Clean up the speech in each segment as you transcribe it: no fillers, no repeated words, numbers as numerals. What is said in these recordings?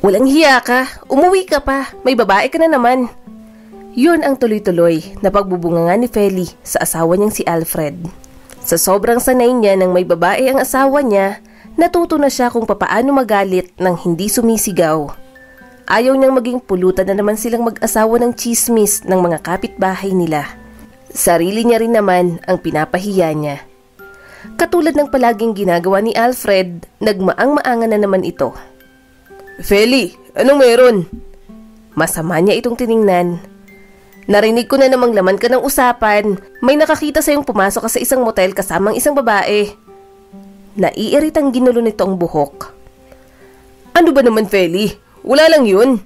Walang hiya ka, umuwi ka pa, may babae ka na naman. Yun ang tuloy-tuloy na pagbubunganga ni Feli sa asawa niyang si Alfred. Sa sobrang sanay niya nang may babae ang asawa niya, natuto na siya kung papaano magalit nang hindi sumisigaw. Ayaw niyang maging pulutan na naman silang mag-asawa ng chismis ng mga kapitbahay nila. Sarili niya rin naman ang pinapahiya niya. Katulad ng palaging ginagawa ni Alfred, nagmaang-maangan na naman ito. Feli, anong meron? Masama niya itong tiningnan. Narinig ko na namang laman ka ng usapan. May nakakita sa'yong pumasok ka sa isang motel kasamang isang babae. Naiiritang ginulo nito ang buhok. Ano ba naman, Feli? Wala lang yun.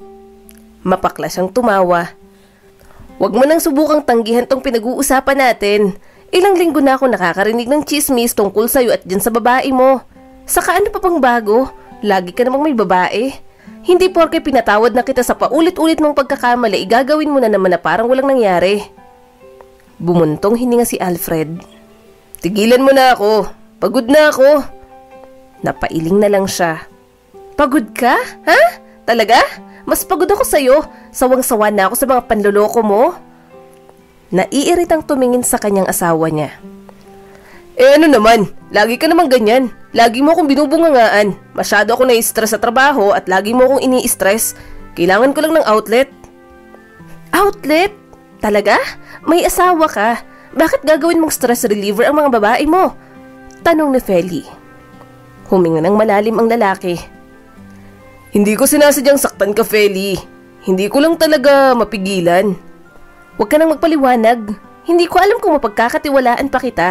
Mapakla siyang tumawa. Huwag mo nang subukang tanggihan tong pinag-uusapan natin. Ilang linggo na ako nakakarinig ng chismis tungkol sa'yo at dyan sa babae mo. Saka ano pa pang bago? Lagi ka namang may babae. Hindi porke pinatawad na kita sa paulit-ulit mong pagkakamali, igagawin mo na naman na parang walang nangyari. Bumuntong hininga si Alfred. Tigilan mo na ako. Pagod na ako. Napailing na lang siya. Pagod ka? Ha? Talaga? Mas pagod ako sa'yo. Sawang-sawa na ako sa mga panloloko mo. Naiiritang tumingin sa kanyang asawa niya. Ano naman? Lagi ka naman ganyan. Lagi mo akong binubungangaan. Masyado ako na-stress sa trabaho at lagi mo akong ini-stress. Kailangan ko lang ng outlet. Outlet? Talaga? May asawa ka. Bakit gagawin mong stress reliever ang mga babae mo? Tanong ni Feli. Huminga ng malalim ang lalaki. Hindi ko sinasadyang saktan ka, Feli. Hindi ko lang talaga mapigilan. Huwag ka nang magpaliwanag. Hindi ko alam kung mapagkakatiwalaan pa kita.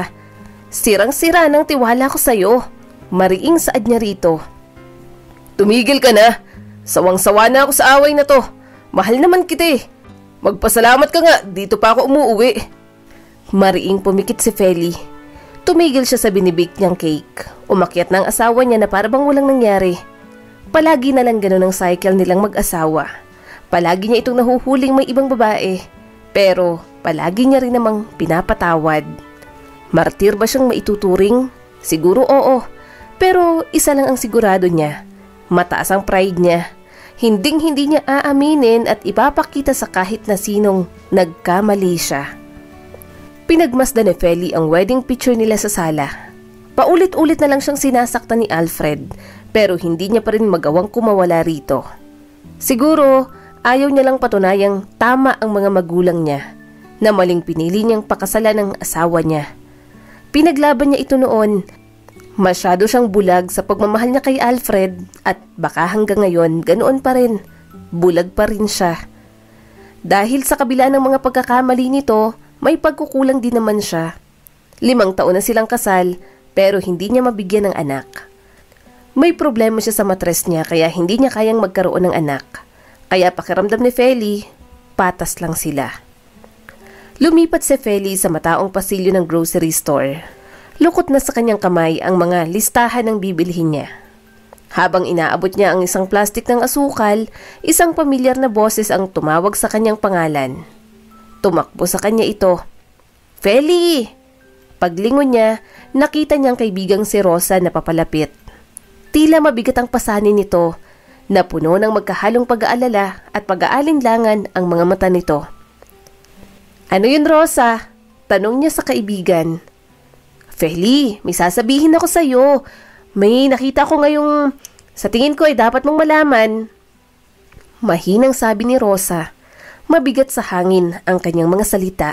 Sirang-sira ng tiwala ko sa'yo. Mariing saad niya rito. Tumigil ka na. Sawang-sawa na ako sa away na to. Mahal naman kita eh. Magpasalamat ka nga, dito pa ako umuuwi. Mariing pumikit si Feli. Tumigil siya sa binibake niyang cake. Umakyat ng asawa niya na parang walang nangyari. Palagi na lang ganun ang cycle nilang mag-asawa. Palagi niya itong nahuhuling may ibang babae. Pero palagi niya rin namang pinapatawad. Martir ba siyang maituturing? Siguro oo. Pero isa lang ang sigurado niya. Mataas ang pride niya. Hinding-hindi niya aaminin at ipapakita sa kahit na sinong nagkamali siya. Pinagmasdan ni Feli ang wedding picture nila sa sala. Paulit-ulit na lang siyang sinasaktan ni Alfred, pero hindi niya pa rin magawang kumawala rito. Siguro, ayaw niya lang patunayang tama ang mga magulang niya, na maling pinili niyang pakasalan ng asawa niya. Pinaglaban niya ito noon. Masyado siyang bulag sa pagmamahal niya kay Alfred at baka hanggang ngayon ganoon pa rin. Bulag pa rin siya. Dahil sa kabila ng mga pagkakamali nito, may pagkukulang din naman siya. 5 taon na silang kasal pero hindi niya mabigyan ng anak. May problema siya sa matres niya kaya hindi niya kayang magkaroon ng anak. Kaya pakiramdam ni Feli, patas lang sila. Lumipat si Feli sa mataong pasilyo ng grocery store. Lukot na sa kanyang kamay ang mga listahan ng bibilhin niya. Habang inaabot niya ang isang plastik ng asukal, isang pamilyar na boses ang tumawag sa kanyang pangalan. Tumakbo sa kanya ito. Feli! Paglingon niya, nakita niyang kaibigang si Rosa na papalapit. Tila mabigat ang pasanin nito, na puno ng magkahalong pag-aalala at pag-aalinlangan ang mga mata nito. Ano yun, Rosa? Tanong niya sa kaibigan. Feli, may sasabihin ako sa'yo. May nakita ko ngayong sa tingin ko ay dapat mong malaman. Mahinang sabi ni Rosa. Mabigat sa hangin ang kanyang mga salita.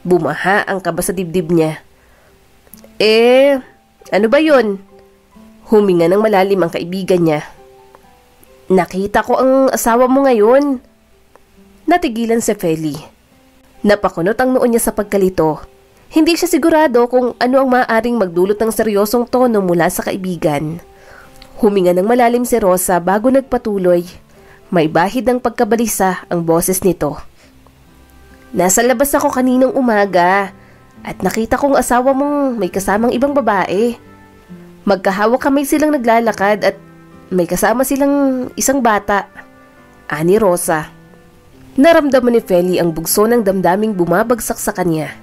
Bumaha ang kaba sa dibdib niya. Ano ba yun? Huminga ng malalim ang kaibigan niya. Nakita ko ang asawa mo ngayon. Natigilan si Feli. Napakunot ang noo niya sa pagkalito. Hindi siya sigurado kung ano ang maaaring magdulot ng seryosong tono mula sa kaibigan. Huminga ng malalim si Rosa bago nagpatuloy. May bahid ng pagkabalisa ang boses nito. Nasa labas ako kaninang umaga at nakita kong asawa mong may kasamang ibang babae. Magkahawak kamay silang naglalakad at may kasama silang isang bata. Ani Rosa. Naramdaman ni Feli ang bugso ng damdaming bumabagsak sa kanya.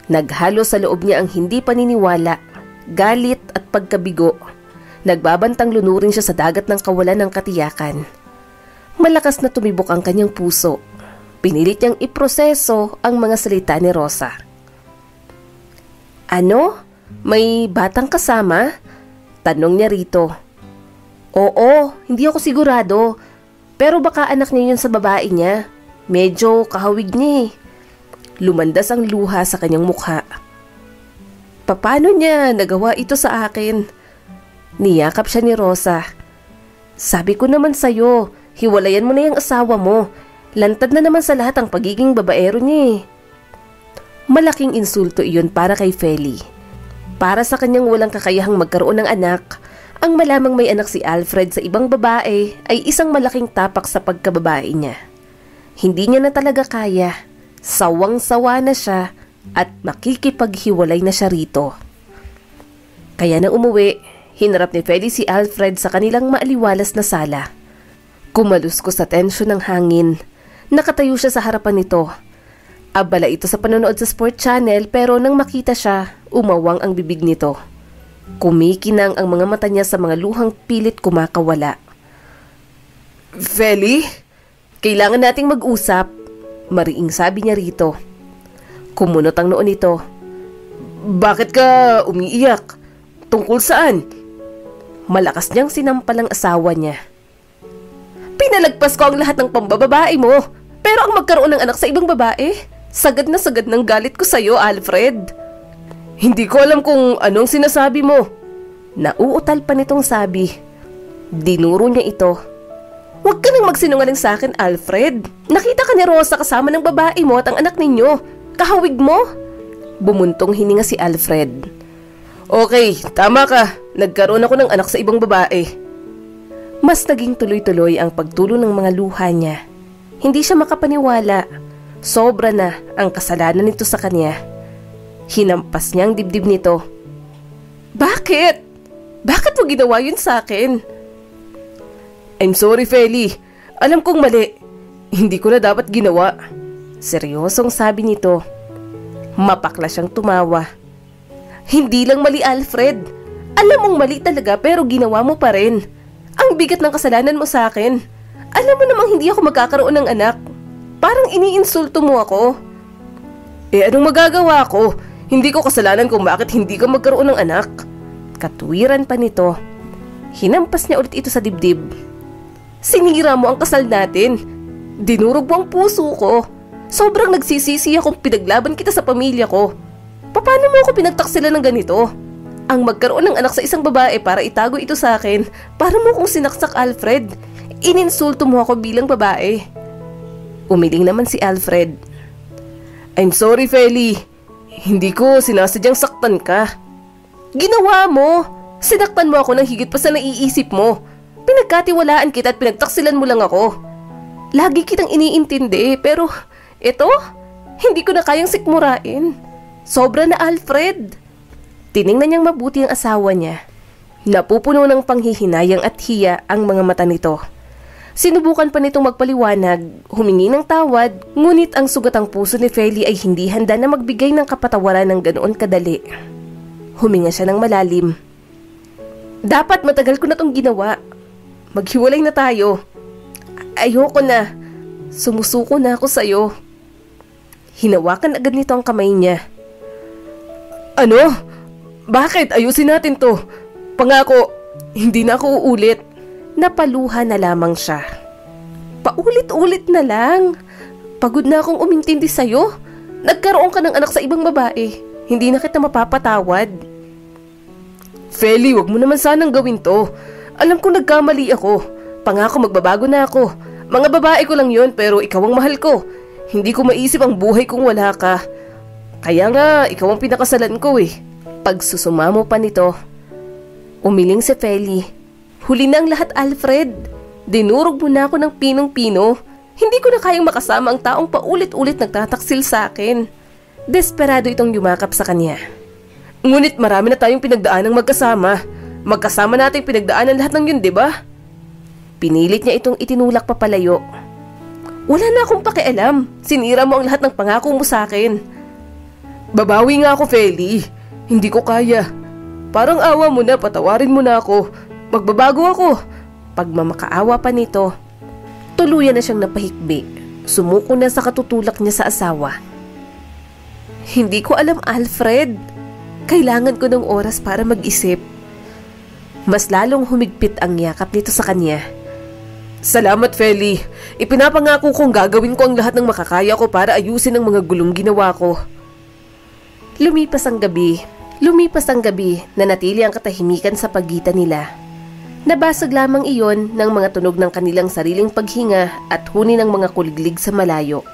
Naghalo sa loob niya ang hindi paniniwala, galit at pagkabigo. Nagbabantang lunurin siya sa dagat ng kawalan ng katiyakan. Malakas na tumibok ang kanyang puso. Pinilit niyang iproseso ang mga salita ni Rosa. Ano? May batang kasama? Tanong niya rito. Oo, hindi ako sigurado. Pero baka anak niya yun sa babae niya. Medyo kahawig niya eh. Lumandas ang luha sa kanyang mukha. Paano niya nagawa ito sa akin? Niyakap siya ni Rosa. Sabi ko naman sa'yo, hiwalayan mo na yung asawa mo. Lantad na naman sa lahat ang pagiging babaero niya eh. Malaking insulto iyon para kay Feli. Para sa kanyang walang kakayahang magkaroon ng anak, ang malamang may anak si Alfred sa ibang babae ay isang malaking tapak sa pagkababae niya. Hindi niya na talaga kaya. Sawang-sawa na siya at makikipaghiwalay na siya rito. Kaya nang umuwi, hinarap ni Feli si Alfred sa kanilang maaliwalas na sala. Kumaluskos sa tensyon ng hangin. Nakatayo siya sa harapan nito. Abala ito sa panonood sa sport channel pero nang makita siya, umawang ang bibig nito. Kumikinang ang mga mata niya sa mga luhang pilit kumakawala. Feli, kailangan nating mag-usap, mariing sabi niya rito. Kumunot ang noon nito. Bakit ka umiiyak? Tungkol saan? Malakas niyang sinampal ang asawa niya. Pinalagpas ko ang lahat ng pambababae mo, pero ang magkaroon ng anak sa ibang babae, sagad na sagad ng galit ko sa'yo, Alfred. Hindi ko alam kung anong sinasabi mo. Nauutal pa nitong sabi. Dinuro niya ito. Huwag ka nang magsinungaling sa akin, Alfred. Nakita ka ni Rosa kasama ng babae mo at ang anak ninyo. Kahawig mo? Bumuntong hininga si Alfred. Okay, tama ka. Nagkaroon ako ng anak sa ibang babae. Mas naging tuloy-tuloy ang pagtulo ng mga luha niya. Hindi siya makapaniwala. Sobra na ang kasalanan nito sa kanya. Hinampas niya ang dibdib nito. Bakit? Bakit mo ginawa yun sa akin? I'm sorry, Feli. Alam kong mali. Hindi ko na dapat ginawa. Seryosong sabi nito. Mapakla siyang tumawa. Hindi lang mali, Alfred. Alam mong mali talaga pero ginawa mo pa rin. Ang bigat ng kasalanan mo sa akin. Alam mo namang hindi ako magkakaroon ng anak. Parang iniinsulto mo ako. Anong magagawa ko? Hindi ko kasalanan kung bakit hindi ka magkaroon ng anak. Katwiran pa nito. Hinampas niya ulit ito sa dibdib. Sinira mo ang kasal natin. Dinurog mo ang puso ko. Sobrang nagsisisi akong pinaglaban kita sa pamilya ko. Paano mo ako pinagtaksilan ng ganito? Ang magkaroon ng anak sa isang babae para itago ito sa akin, para mo kong sinaksak, Alfred. Ininsulto mo ako bilang babae. Umiling naman si Alfred. I'm sorry, Feli. Hindi ko sinasadyang saktan ka. Ginawa mo. Sinaktan mo ako ng higit pa sa naiisip mo. Pinagkatiwalaan kita at pinagtaksilan mo lang ako. Lagi kitang iniintindi, pero ito, hindi ko na kayang sikmurain. Sobra na, Alfred. Tiningnan niyang mabuti ang asawa niya. Napupuno ng panghihinayang at hiya ang mga mata nito. Sinubukan pa nitong magpaliwanag, humingi ng tawad, ngunit ang sugatang puso ni Feli ay hindi handa na magbigay ng kapatawaran ng ganoon kadali. Huminga siya ng malalim. Dapat matagal ko na tong ginawa. Maghiwalay na tayo. Ayoko na. Sumusuko na ako sa'yo. Hinawakan agad nito ang kamay niya. Ano? Bakit? Ayusin natin to. Pangako, hindi na ako uulit. Napaluha na lamang siya. Paulit-ulit na lang. Pagod na akong umintindi sa'yo. Nagkaroon ka ng anak sa ibang babae. Hindi na kita mapapatawad. Feli, wag mo naman sanang gawin to. Alam kong nagkamali ako. Pangako magbabago na ako. Mga babae ko lang yon pero ikaw ang mahal ko. Hindi ko maisip ang buhay kung wala ka. Kaya nga, ikaw ang pinakasalan ko eh. Pagsusumamo pa nito. Umiling si Feli. Huli na ang lahat, Alfred. Dinurog mo na ako ng pinong-pino. Hindi ko na kayang makasama ang taong paulit-ulit nagtataksil sa akin. Desperado itong yumakap sa kanya. Ngunit marami na tayong pinagdaanang magkasama. Magkasama natin pinagdaanan lahat ng yun, di ba? Pinilit niya itong itinulak papalayo. Wala na akong pakialam. Sinira mo ang lahat ng pangako mo sa akin. Babawi nga ako, Feli. Hindi ko kaya. Parang awa mo na, patawarin mo na ako. Magbabago ako. Pagmamakaawa pa nito. Tuluyan na siyang napahikbi. Sumuko na sa katutulak niya sa asawa. Hindi ko alam, Alfred. Kailangan ko ng oras para mag-isip. Mas lalong humigpit ang yakap nito sa kanya. Salamat, Feli. Ipinapangako kong gagawin ko ang lahat ng makakaya ko para ayusin ang mga gulong ginawa ko. Lumipas ang gabi na natili ang katahimikan sa pagitan nila. Nabasag lamang iyon ng mga tunog ng kanilang sariling paghinga at huni ng mga kuliglig sa malayo.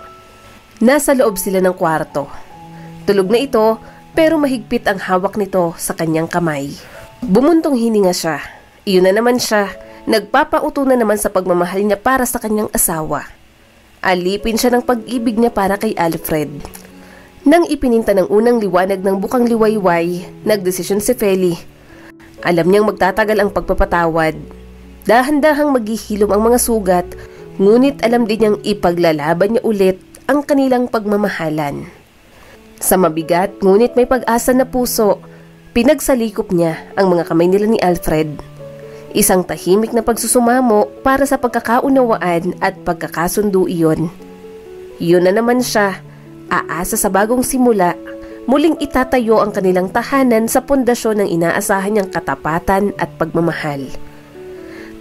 Nasa loob sila ng kwarto. Tulog na ito pero mahigpit ang hawak nito sa kanyang kamay. Bumuntong hininga siya. Iyon na naman siya. Nagpapauto na naman sa pagmamahal niya para sa kanyang asawa. Alipin siya ng pag-ibig niya para kay Alfred. Nang ipininta ng unang liwanag ng bukang liwayway, nagdesisyon si Feli. Alam niyang magtatagal ang pagpapatawad. Dahan-dahang maghihilom ang mga sugat, ngunit alam din niyang ipaglalaban niya ulit ang kanilang pagmamahalan. Sa mabigat ngunit may pag-asa na puso, pinagsalikop niya ang mga kamay nila ni Alfred. Isang tahimik na pagsusumamo para sa pagkakaunawaan at pagkakasundo iyon. Yun na naman siya, aasa sa bagong simula, muling itatayo ang kanilang tahanan sa pundasyon ng inaasahan niyang katapatan at pagmamahal.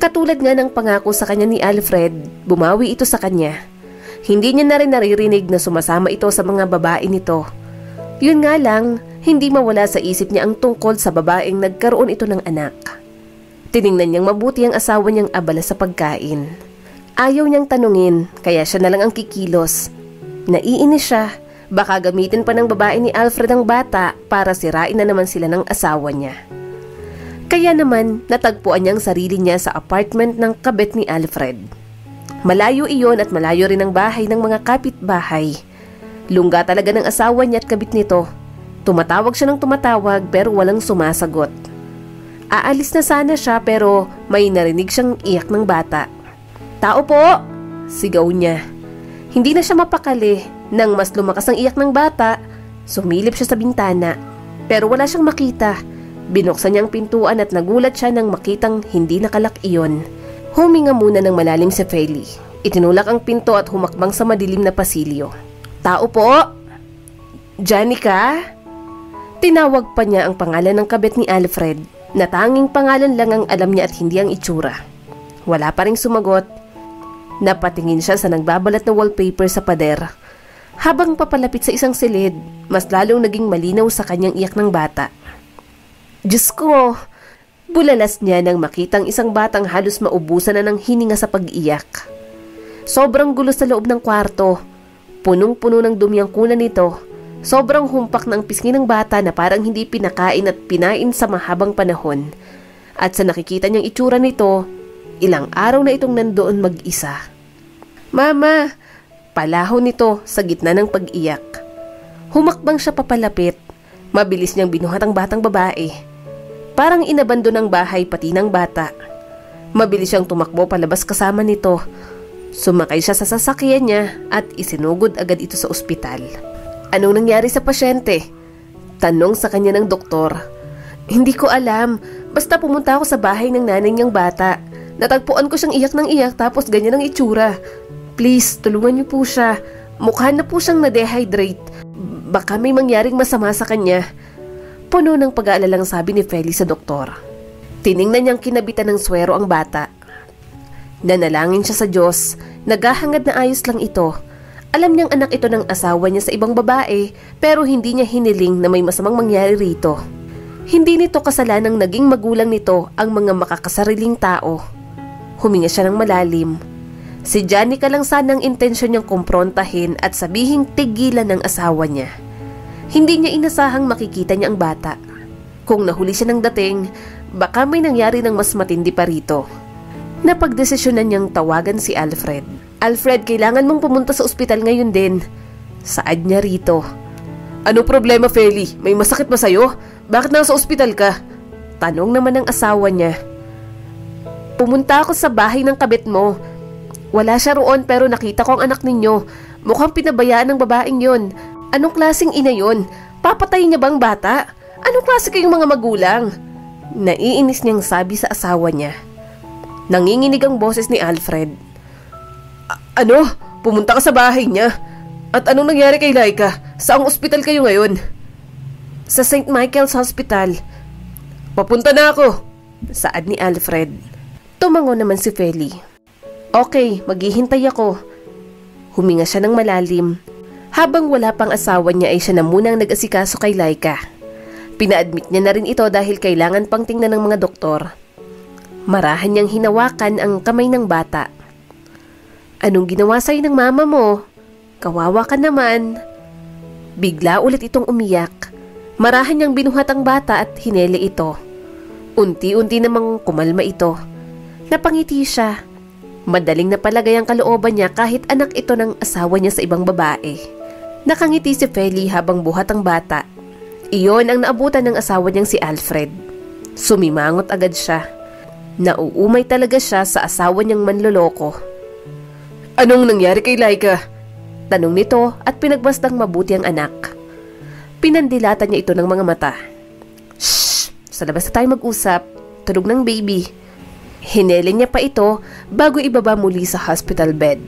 Katulad nga ng pangako sa kanya ni Alfred, bumawi ito sa kanya. Hindi niya na rin naririnig na sumasama ito sa mga babae nito. Yun nga lang, hindi mawala sa isip niya ang tungkol sa babaeng nagkaroon ito ng anak. Tiningnan niyang mabuti ang asawa niyang abala sa pagkain. Ayaw niyang tanungin, kaya siya na lang ang kikilos. Naiinis siya, baka gamitin pa ng babae ni Alfred ang bata para sirain na naman sila ng asawa niya. Kaya naman, natagpuan niya ang sarili niya sa apartment ng kabet ni Alfred. Malayo iyon at malayo rin ang bahay ng mga kapitbahay. Lungga talaga ng asawa niya at kabit nito. Tumatawag siya ng tumatawag pero walang sumasagot. Aalis na sana siya pero may narinig siyang iyak ng bata. "Tao po!" sigaw niya. Hindi na siya mapakali nang mas lumakas ang iyak ng bata. Sumilip siya sa bintana pero wala siyang makita. Binuksan niya ang pintuan at nagulat siya nang makitang hindi nakalak iyon. Huminga muna ng malalim si Feli. Itinulak ang pinto at humakbang sa madilim na pasilyo. "Tao po!" "Janica?" Tinawag pa niya ang pangalan ng kabet ni Alfred. Na tanging pangalan lang ang alam niya at hindi ang itsura. Wala pa ring sumagot. Napatingin siya sa nagbabalat na wallpaper sa pader. Habang papalapit sa isang silid, mas lalong naging malinaw sa kanyang iyak ng bata. "Diyos ko!" Bulalas niya nang makitang isang batang halos maubusan na ng hininga sa pag-iyak. Sobrang gulo sa loob ng kwarto. Punong-puno ng dumi ang kunan nito. Sobrang humpak ng pisngi ng bata na parang hindi pinakain at pinain sa mahabang panahon. At sa nakikita niyang itsura nito, ilang araw na itong nandoon mag-isa. "Mama!" Palaho nito sa gitna ng pag-iyak. Humakbang siya papalapit. Mabilis niyang binuhat ang batang babae. Parang inabandon ng bahay pati ng bata. Mabilis siyang tumakbo palabas kasama nito. Sumakay siya sa sasakyan niya at isinugod agad ito sa ospital. "Anong nangyari sa pasyente?" tanong sa kanya ng doktor. "Hindi ko alam. Basta pumunta ako sa bahay ng nanay niyang bata. Natagpuan ko siyang iyak ng iyak tapos ganyan ang itsura. Please, tulungan niyo po siya. Mukha na po siyang na-dehydrate. Baka may mangyaring masama sa kanya." Puno ng pag-aalalang sabi ni Feli sa doktor. Tiningnan niyang kinabitan ng swero ang bata. Nanalangin siya sa Diyos. Naghahangad na ayos lang ito. Alam niyang anak ito ng asawa niya sa ibang babae pero hindi niya hiniling na may masamang mangyari rito. Hindi nito kasalanang naging magulang nito ang mga makakasariling tao. Huminga siya ng malalim. Si Janica lang sanang intensyon niyang kumprontahin at sabihing tigilan ng asawa niya. Hindi niya inasahang makikita niya ang bata. Kung nahuli siya ng dating, baka may nangyari ng mas matindi pa rito. Napagdesisyonan niyang tawagan si Alfred. "Alfred, kailangan mong pumunta sa ospital ngayon din." Saad niya rito. "Ano problema, Feli? May masakit ba sa'yo? Bakit nasa ospital ka?" tanong naman ng asawa niya. "Pumunta ako sa bahay ng kabit mo. Wala siya roon pero nakita ko ang anak ninyo. Mukhang pinabayaan ng babaeng yon. Anong klaseng ina yon? Papatayin niya bang bata? Anong klase kayong mga magulang?" Naiinis niyang sabi sa asawa niya. Nanginginig ang boses ni Alfred. Ano? Pumunta ka sa bahay niya? At anong nangyari kay Laika? Saang ospital kayo ngayon? Sa St. Michael's Hospital. Papunta na ako, saad ni Alfred. Tumango naman si Feli. Okay, maghihintay ako. Huminga siya ng malalim. Habang wala pang asawa niya ay siya na munang nag-asikaso kay Laika. Pina-admit niya na rin ito dahil kailangan pang tingnan ng mga doktor. Marahan niyang hinawakan ang kamay ng bata. Anong ginawa sa'yo ng mama mo? Kawawa ka naman. Bigla ulit itong umiyak. Marahan niyang binuhat ang bata at hinele ito. Unti-unti namang kumalma ito. Napangiti siya. Madaling napalagay ang kalooban niya kahit anak ito ng asawa niya sa ibang babae. Nakangiti si Feli habang buhat ang bata. Iyon ang naabutan ng asawa niyang si Alfred. Sumimangot agad siya. Nauumay talaga siya sa asawa niyang manloloko. Anong nangyari kay Laika? Tanong nito at pinagbastang mabuti ang anak. Pinandilatan niya ito ng mga mata. Shh! Sa labas na tayo mag-usap. Tulog ng baby. Hineleng niya pa ito bago ibaba muli sa hospital bed.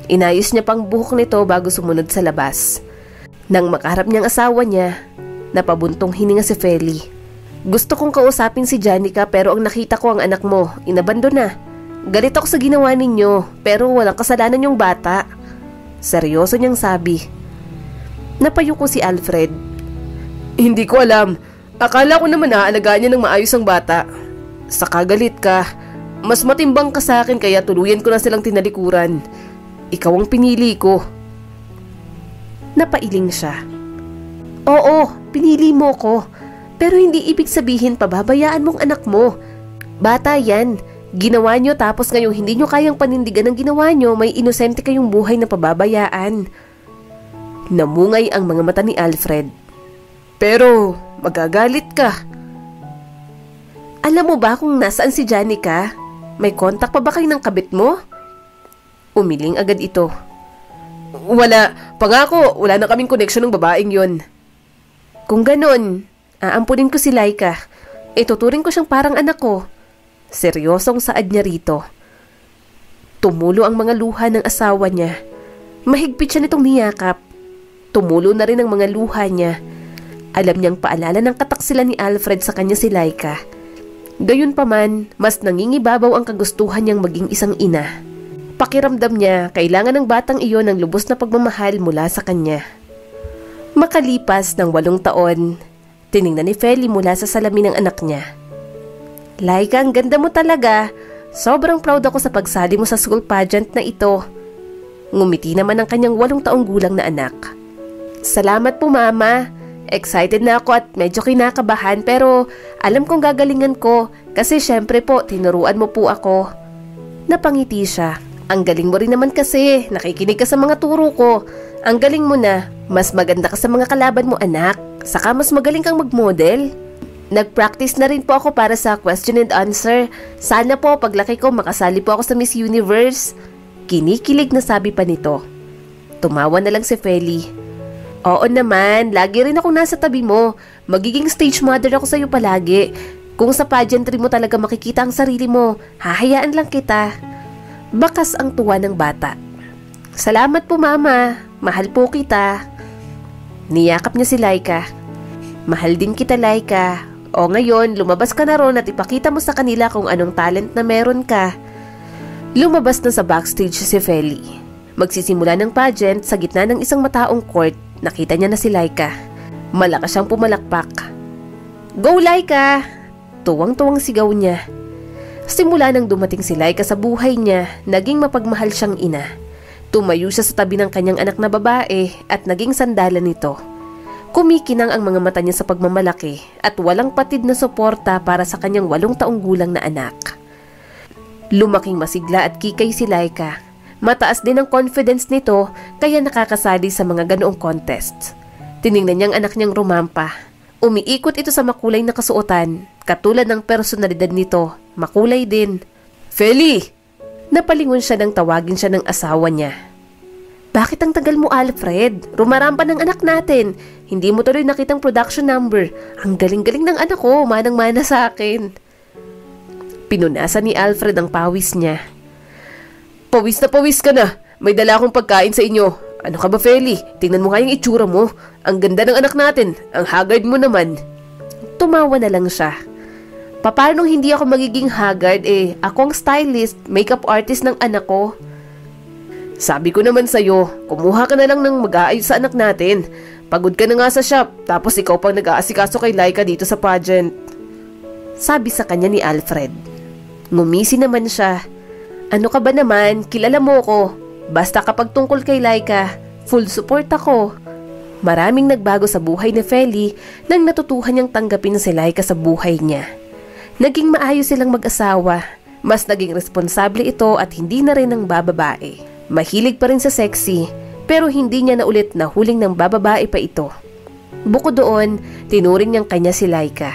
Inayos niya pang buhok nito bago sumunod sa labas. Nang makaharap niyang asawa niya, napabuntong hininga si Feli. Gusto kong kausapin si Janica pero ang nakita ko ang anak mo, inabandon na. Galit ako sa ginawa ninyo pero walang kasalanan yung bata. Seryoso niyang sabi. Napayuko si Alfred. Hindi ko alam. Akala ko naman aalagaan niya ng maayos ang bata. Sa kagalit ka, mas matimbang ka sa akin kaya tuluyan ko na silang tinalikuran. Ikaw ang pinili ko. Napailing siya. Oo, pinili mo ko. Pero hindi ibig sabihin pababayaan mong anak mo. Bata yan. Ginawa nyo tapos ngayong hindi nyo kayang panindigan ang ginawa nyo, may inosente kayong buhay na pababayaan. Namungay ang mga mata ni Alfred. Pero magagalit ka. Alam mo ba kung nasaan si Janica? May kontak pa ba kayo ng kabit mo? Umiling agad ito. Wala. Pangako, wala na kaming koneksyon ng babaeng yon. Kung ganon, aampunin ko si Laika. Ituturing ko siyang parang anak ko. Seryosong saad niya rito. Tumulo ang mga luha ng asawa niya. Mahigpit siya nitong niyakap. Tumulo na rin ang mga luha niya. Alam niyang paalala ng kataksilan ni Alfred sa kanya si Laika. Gayunpaman, mas nangingibabaw ang kagustuhan niyang maging isang ina. Pakiramdam niya, kailangan ng batang iyon ng lubos na pagmamahal mula sa kanya. Makalipas ng 8 taon, tiningnan ni Feli mula sa salamin ng anak niya. Laika, ang ganda mo talaga. Sobrang proud ako sa pagsali mo sa school pageant na ito. Ngumiti naman ang kanyang 8 taong gulang na anak. Salamat po, Mama. Excited na ako at medyo kinakabahan pero alam kong gagalingan ko kasi syempre po tinuruan mo po ako. Napangiti siya. Ang galing mo rin naman kasi, nakikinig ka sa mga turo ko. Ang galing mo na, mas maganda ka sa mga kalaban mo anak. Saka mas magaling kang mag-model. Nag-practice na rin po ako para sa question and answer. Sana po paglaki ko makasali po ako sa Miss Universe. Kinikilig na sabi pa nito. Tumawa na lang si Feli. Oo naman, lagi rin akong nasa tabi mo. Magiging stage mother ako sa'yo palagi. Kung sa pageantry mo talaga makikita ang sarili mo, hahayaan lang kita. Bakas ang tuwa ng bata. Salamat po, Mama. Mahal po kita. Niyakap niya si Laika. Mahal din kita, Laika. O ngayon, lumabas ka na ron at ipakita mo sa kanila kung anong talent na meron ka. Lumabas na sa backstage si Feli. Magsisimula ng pageant sa gitna ng isang mataong court. Nakita niya na si Laika. Malakas siyang pumalakpak. Go, Laika! Tuwang-tuwang sigaw niya. Simula nang dumating si Laika sa buhay niya, naging mapagmahal siyang ina. Tumayo siya sa tabi ng kanyang anak na babae at naging sandalan nito. Kumikinang ang mga mata niya sa pagmamalaki at walang patid na suporta para sa kanyang 8 taong gulang na anak. Lumaking masigla at kikay si Laika. Mataas din ang confidence nito kaya nakakasali sa mga ganoong contests. Tiningnan niyang anak niyang rumampa. Umiikot ito sa makulay na kasuotan. Katulad ng personalidad nito, makulay din. Feli! Napalingon siya nang tawagin siya ng asawa niya. Bakit ang tagal mo, Alfred? Rumarampa ng anak natin. Hindi mo tuloy nakitang production number. Ang galing-galing ng anak ko, manang-mana sa akin. Pinunasan ni Alfred ang pawis niya. Pawis na pawis ka na. may dala akong pagkain sa inyo. Ano ka ba, Feli? Tingnan mo nga yung itsura mo. Ang ganda ng anak natin. Ang haggard mo naman. Tumawa na lang siya. Paano hindi ako magiging haggard ako ang stylist, makeup artist ng anak ko? Sabi ko naman sa'yo, kumuha ka na lang ng mag-aayos sa anak natin. Pagod ka na nga sa shop, tapos ikaw pang nag-aasikaso kay Laika dito sa pageant. Sabi sa kanya ni Alfred. Ngumisi naman siya. Ano ka ba naman, kilala mo ko. Basta kapag tungkol kay Laika, full support ako. Maraming nagbago sa buhay ni Feli nang natutuhan niyang tanggapin si Laika sa buhay niya. Naging maayos silang mag-asawa. Mas naging responsable ito at hindi na rin ng bababae. Mahilig pa rin sa sexy, pero hindi niya na ulit nahuling ng bababae pa ito. Bukod doon, tinuring niyang kanya si Laika.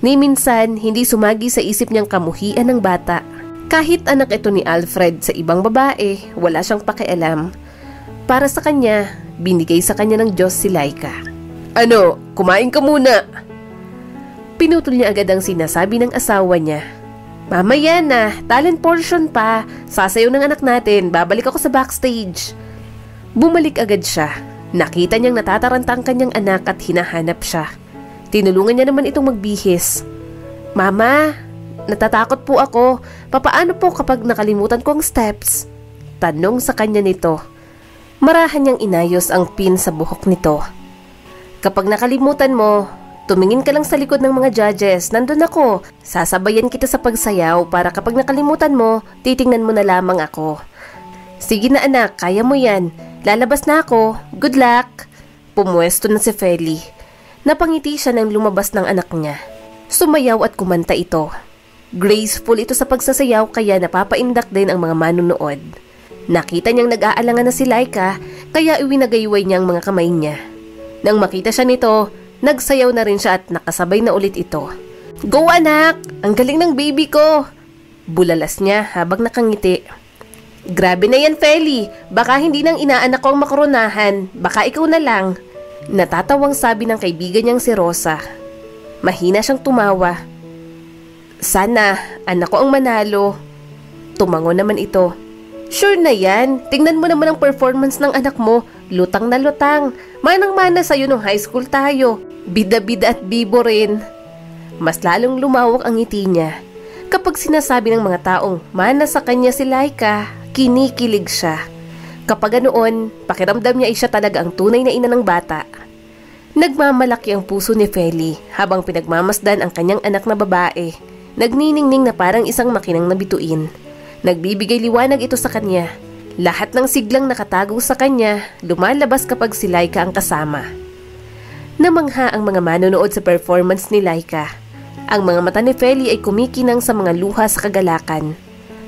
Ni minsan, hindi sumagi sa isip niyang kamuhian ng bata. Kahit anak ito ni Alfred sa ibang babae, wala siyang pakialam. Para sa kanya, binigay sa kanya ng Diyos si Laika. Ano, kumain ka muna. Pinutol niya agad ang sinasabi ng asawa niya. Mamaya na, talent portion pa. Sasayaw ng anak natin, babalik ako sa backstage. Bumalik agad siya. Nakita niyang natataranta ang kanyang anak at hinahanap siya. Tinulungan niya naman itong magbihis. Mama, natatakot po ako. Papaano po kapag nakalimutan ko ang steps? Tanong sa kanya nito. Marahan niyang inayos ang pin sa buhok nito. Kapag nakalimutan mo, tumingin ka lang sa likod ng mga judges. Nandun ako. Sasabayan kita sa pagsayaw para kapag nakalimutan mo, titingnan mo na lamang ako. Sige na anak, kaya mo yan. Lalabas na ako. Good luck. Pumuesto na si Feli. Napangiti siya nang lumabas ng anak niya. Sumayaw at kumanta ito. Graceful ito sa pagsasayaw kaya napapaindak din ang mga manunood. Nakita niyang nag-aalangan na si Laika kaya iwinagayway niya ang mga kamay niya. Nang makita siya nito, nagsayaw na rin siya at nakasabay na ulit ito. Go anak! Ang galing ng baby ko! Bulalas niya habang nakangiti. Grabe na yan Feli, baka hindi nang inaanak ko ang makoronahan, baka ikaw na lang. Natatawang sabi ng kaibigan niyang si Rosa. Mahina siyang tumawa. Sana, anak ko ang manalo. Tumango naman ito. Sure na yan, tingnan mo naman ang performance ng anak mo. Lutang na lutang. Manang-mana sa'yo nung high school tayo. Bida-bida at bibo rin. Mas lalong lumawak ang ngiti niya. Kapag sinasabi ng mga taong mana sa kanya si Laika, kinikilig siya. Kapag ganoon, pakiramdam niya ay siya talaga ang tunay na ina ng bata. Nagmamalaki ang puso ni Feli habang pinagmamasdan ang kanyang anak na babae. Nagniningning na parang isang makinang nabituin. Nagbibigay liwanag ito sa kanya. Lahat ng siglang nakatago sa kanya, lumalabas kapag si Laika ang kasama. Namangha ang mga manonood sa performance ni Laika. Ang mga mata ni Feli ay kumikinang sa mga luha sa kagalakan.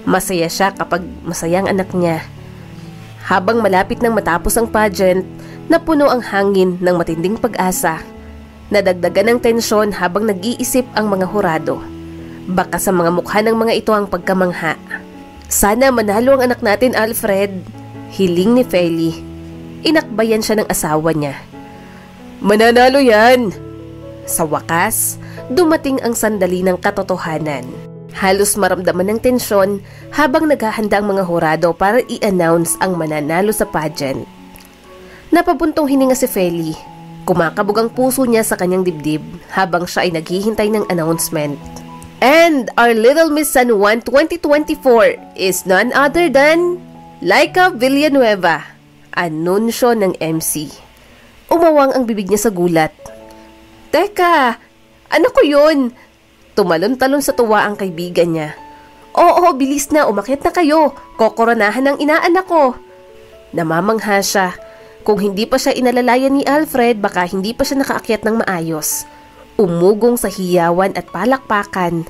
Masaya siya kapag masayang anak niya. Habang malapit nang matapos ang pageant, napuno ang hangin ng matinding pag-asa. Nadagdagan ng tensyon habang nag-iisip ang mga hurado. Baka sa mga mukha ng mga ito ang pagkamangha. Sana manalo ang anak natin, Alfred. Hiling ni Feli. Inakbayan siya ng asawa niya. Mananalo yan! Sa wakas, dumating ang sandali ng katotohanan. Halos maramdaman ng tensyon habang naghahanda ang mga hurado para i-announce ang mananalo sa pageant. Napabuntong hininga si Feli. Kumakabog ang puso niya sa kanyang dibdib habang siya ay naghihintay ng announcement. And our Little Miss San Juan 2024 is none other than Laika Villanueva, anunsyo ng MC. Umawang ang bibig niya sa gulat. Teka, ano ko yun? Tumalon-talon sa tuwa ang kaibigan niya. Oo, bilis na, umakyat na kayo. Kokoronahan ang inaanak ko. Namamangha siya. Kung hindi pa siya inalalayan ni Alfred, baka hindi pa siya nakaakyat ng maayos. Umugong sa hiyawan at palakpakan.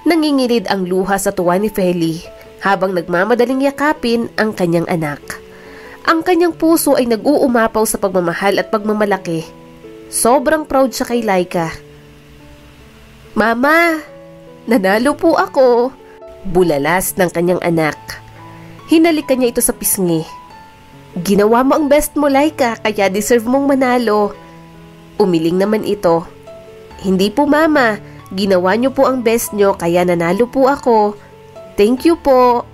Nangingilid ang luha sa tuwa ni Feli habang nagmamadaling yakapin ang kanyang anak. Ang kanyang puso ay nag-uumapaw sa pagmamahal at pagmamalaki. Sobrang proud siya kay Laika. Mama, nanalo po ako. Bulalas ng kanyang anak. Hinalikan niya ito sa pisngi. Ginawa mo ang best mo, Laika, kaya deserve mong manalo. Umiling naman ito. Hindi po mama, ginawa niyo po ang best niyo kaya nanalo po ako. Thank you po.